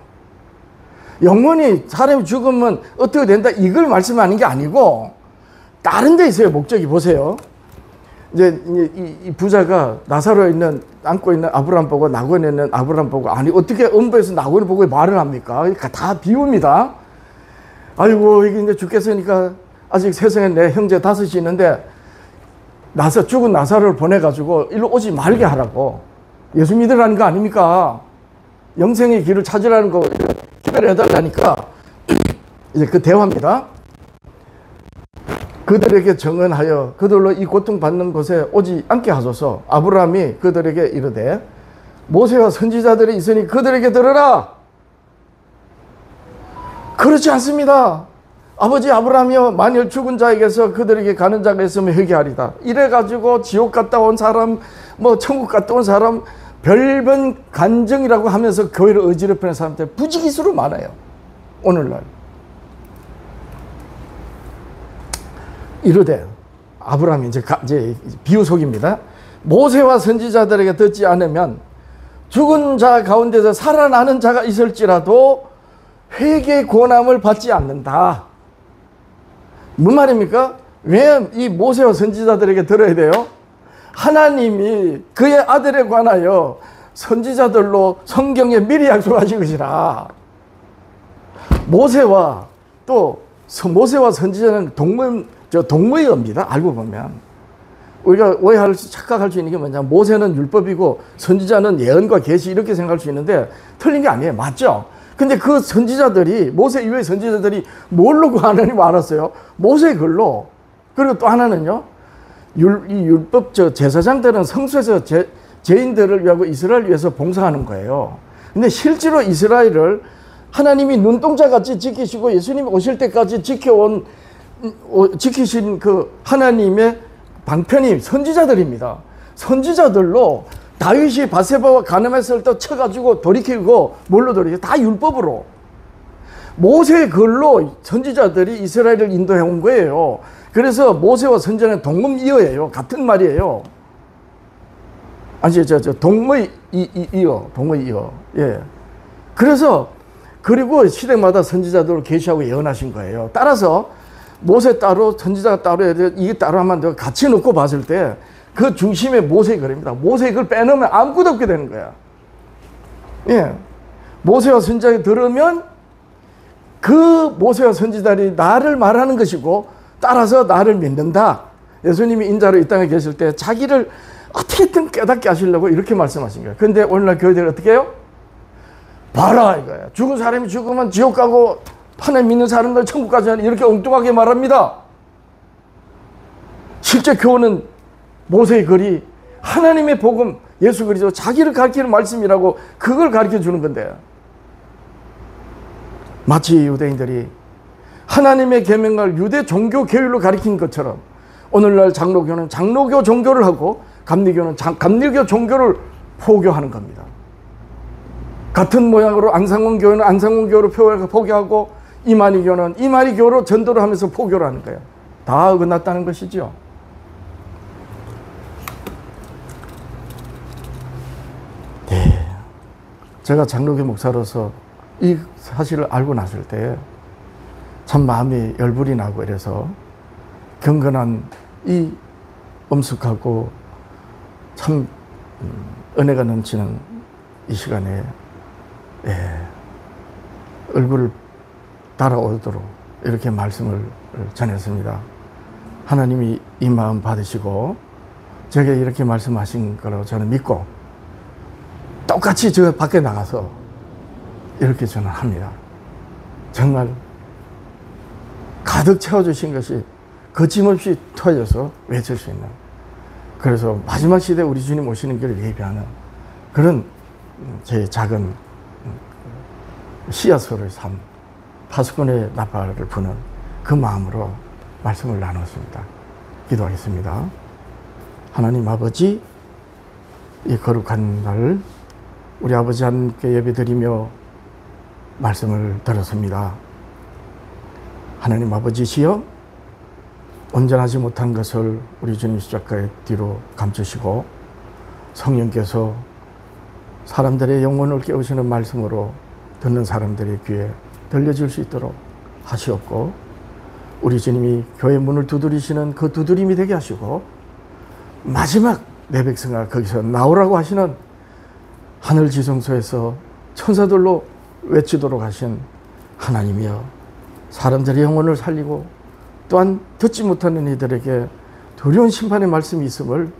영원히 사람이 죽으면 어떻게 된다 이걸 말씀하는 게 아니고 다른 데 있어요. 목적이. 보세요. 이제 이 부자가 나사로에 있는, 안고 있는 아브라함 보고 낙원에 있는 아브라함 보고, 아니 어떻게 음부에서 낙원을 보고 말을 합니까? 그러니까 다 비유입니다. 아이고 이게 이제 죽겠으니까 아직 세상에 내 형제 5이 있는데 죽은 나사로를 보내가지고 일로 오지 말게 하라고 예수 믿으라는 거 아닙니까? 영생의 길을 찾으라는 거 기다려달라니까 이제 그 대화입니다. 그들에게 정언하여 그들로 이 고통받는 곳에 오지 않게 하소서. 아브라함이 그들에게 이르되 모세와 선지자들이 있으니 그들에게 들으라. 그렇지 않습니다. 아버지 아브라함이여, 만일 죽은 자에게서 그들에게 가는 자가 있으면 회개하리다. 이래가지고 지옥 갔다 온 사람, 뭐 천국 갔다 온 사람, 별번 간증이라고 하면서 교회를 어지럽히는 사람들 부지기수로 많아요. 오늘날. 이르되 아브라함이 이제 비유 속입니다. 모세와 선지자들에게 듣지 않으면 죽은 자 가운데서 살아나는 자가 있을지라도 회개의 권함을 받지 않는다. 무슨 말입니까? 왜 이 모세와 선지자들에게 들어야 돼요? 하나님이 그의 아들에 관하여 선지자들로 성경에 미리 약속하신 것이라. 모세와 선지자는 동무이어입니다. 알고 보면. 우리가 착각할 수 있는 게 뭐냐. 모세는 율법이고 선지자는 예언과 계시 이렇게 생각할 수 있는데 틀린 게 아니에요. 맞죠? 근데 그 선지자들이, 모세 이후의 선지자들이 뭘로 그 하나님을 알았어요? 모세의 글로. 그리고 또 하나는요, 이 율법 제사장들은 성소에서 죄인들을 위하고 이스라엘을 위해서 봉사하는 거예요. 근데 실제로 이스라엘을 하나님이 눈동자같이 지키시고 예수님이 오실 때까지 지키신 그 하나님의 방편이 선지자들입니다. 선지자들로 다윗이 바세바와 간음했을 때 쳐가지고 돌이키고 뭘로 돌이키고 다 율법으로. 모세의 글로 선지자들이 이스라엘을 인도해 온 거예요. 그래서 모세와 선지자는 동음이어예요. 같은 말이에요. 아니 동의이어. 예. 그래서 그리고 시대마다 선지자들을 계시하고 예언하신 거예요. 따라서 모세 따로 선지자가 따로 해야 돼. 이게 따로 하면 돼. 같이 놓고 봤을 때 그 중심에 모세의 글입니다. 모세의 글 빼놓으면 아무것도 없게 되는 거야. 예. 모세와 선지자가 들으면 그 모세와 선지자들이 나를 말하는 것이고 따라서 나를 믿는다. 예수님이 인자로 이 땅에 계실 때 자기를 어떻게든 깨닫게 하시려고 이렇게 말씀하신 거예요. 그런데 오늘날 교회들이 어떻게 해요? 봐라 이거야. 죽은 사람이 죽으면 지옥 가고 하나님 믿는 사람들 천국 가지 않는 이렇게 엉뚱하게 말합니다. 실제 교훈은 모세의 글이 하나님의 복음 예수 그리스도 자기를 가르치는 말씀이라고 그걸 가르쳐 주는 건데 마치 유대인들이 하나님의 계명을 유대 종교 계율로 가르친 것처럼 오늘날 장로교는 장로교 종교를 하고 감리교는 감리교 종교를 포교하는 겁니다. 같은 모양으로 안상원교는 안상원교로 포교하고 이만희교는 이만희교로 전도를 하면서 포교를 하는 거예요. 다 어긋났다는 것이죠. 네. 제가 장로교 목사로서 이 사실을 알고 났을 때 참 마음이 열불이 나고 이래서 경건한 이 엄숙하고 참 은혜가 넘치는 이 시간에 얼굴을 달아오도록 이렇게 말씀을 전했습니다. 하나님이 이 마음 받으시고 제게 이렇게 말씀하신 거라고 저는 믿고 똑같이 저 밖에 나가서 이렇게 저는 합니다. 정말 가득 채워주신 것이 거침없이 터져서 외칠 수 있는, 그래서 마지막 시대에 우리 주님 오시는 길을 예비하는 그런 제 작은 씨앗으로의 삶, 파수꾼의 나팔을 부는 그 마음으로 말씀을 나눴습니다. 기도하겠습니다. 하나님 아버지, 이 거룩한 날 우리 아버지 함께 예배드리며 말씀을 들었습니다. 하나님 아버지시여, 온전하지 못한 것을 우리 주님 십자가의 뒤로 감추시고 성령께서 사람들의 영혼을 깨우시는 말씀으로 듣는 사람들의 귀에 들려질 수 있도록 하시옵고, 우리 주님이 교회 문을 두드리시는 그 두드림이 되게 하시고, 마지막 내 백성아 거기서 나오라고 하시는 하늘 지성소에서 천사들로 외치도록 하신 하나님이여, 사람들의 영혼을 살리고 또한 듣지 못하는 이들에게 두려운 심판의 말씀이 있음을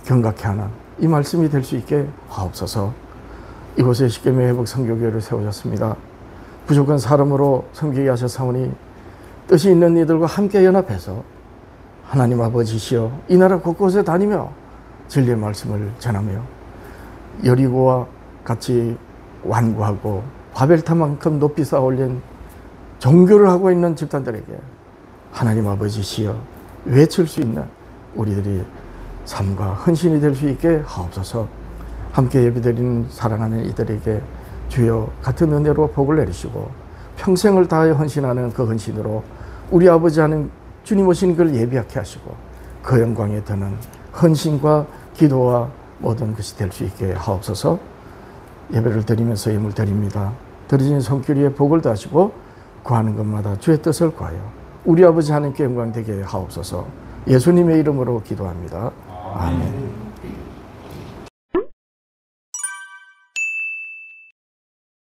경각케 하는 이 말씀이 될 수 있게 하옵소서. 이곳에 십계명 회복 선교교회를 세우셨습니다. 부족한 사람으로 섬기게 하셨사오니 뜻이 있는 이들과 함께 연합해서 하나님 아버지시여 이 나라 곳곳에 다니며 진리의 말씀을 전하며 여리고와 같이 완고하고 바벨탑만큼 높이 쌓아 올린 종교를 하고 있는 집단들에게 하나님 아버지시여 외칠 수 있는 우리들이 삶과 헌신이 될 수 있게 하옵소서. 함께 예배드리는 사랑하는 이들에게 주여 같은 은혜로 복을 내리시고 평생을 다하여 헌신하는 그 헌신으로 우리 아버지 하는 주님 오신 걸 예비하게 하시고 그 영광에 드는 헌신과 기도와 모든 것이 될 수 있게 하옵소서. 예배를 드리면서 예물 드립니다. 드리신 손길에 복을 다하시고 구하는 것마다 주의 뜻을 구하여 우리 아버지 하나님께 영광 되게 하옵소서. 예수님의 이름으로 기도합니다. 아멘.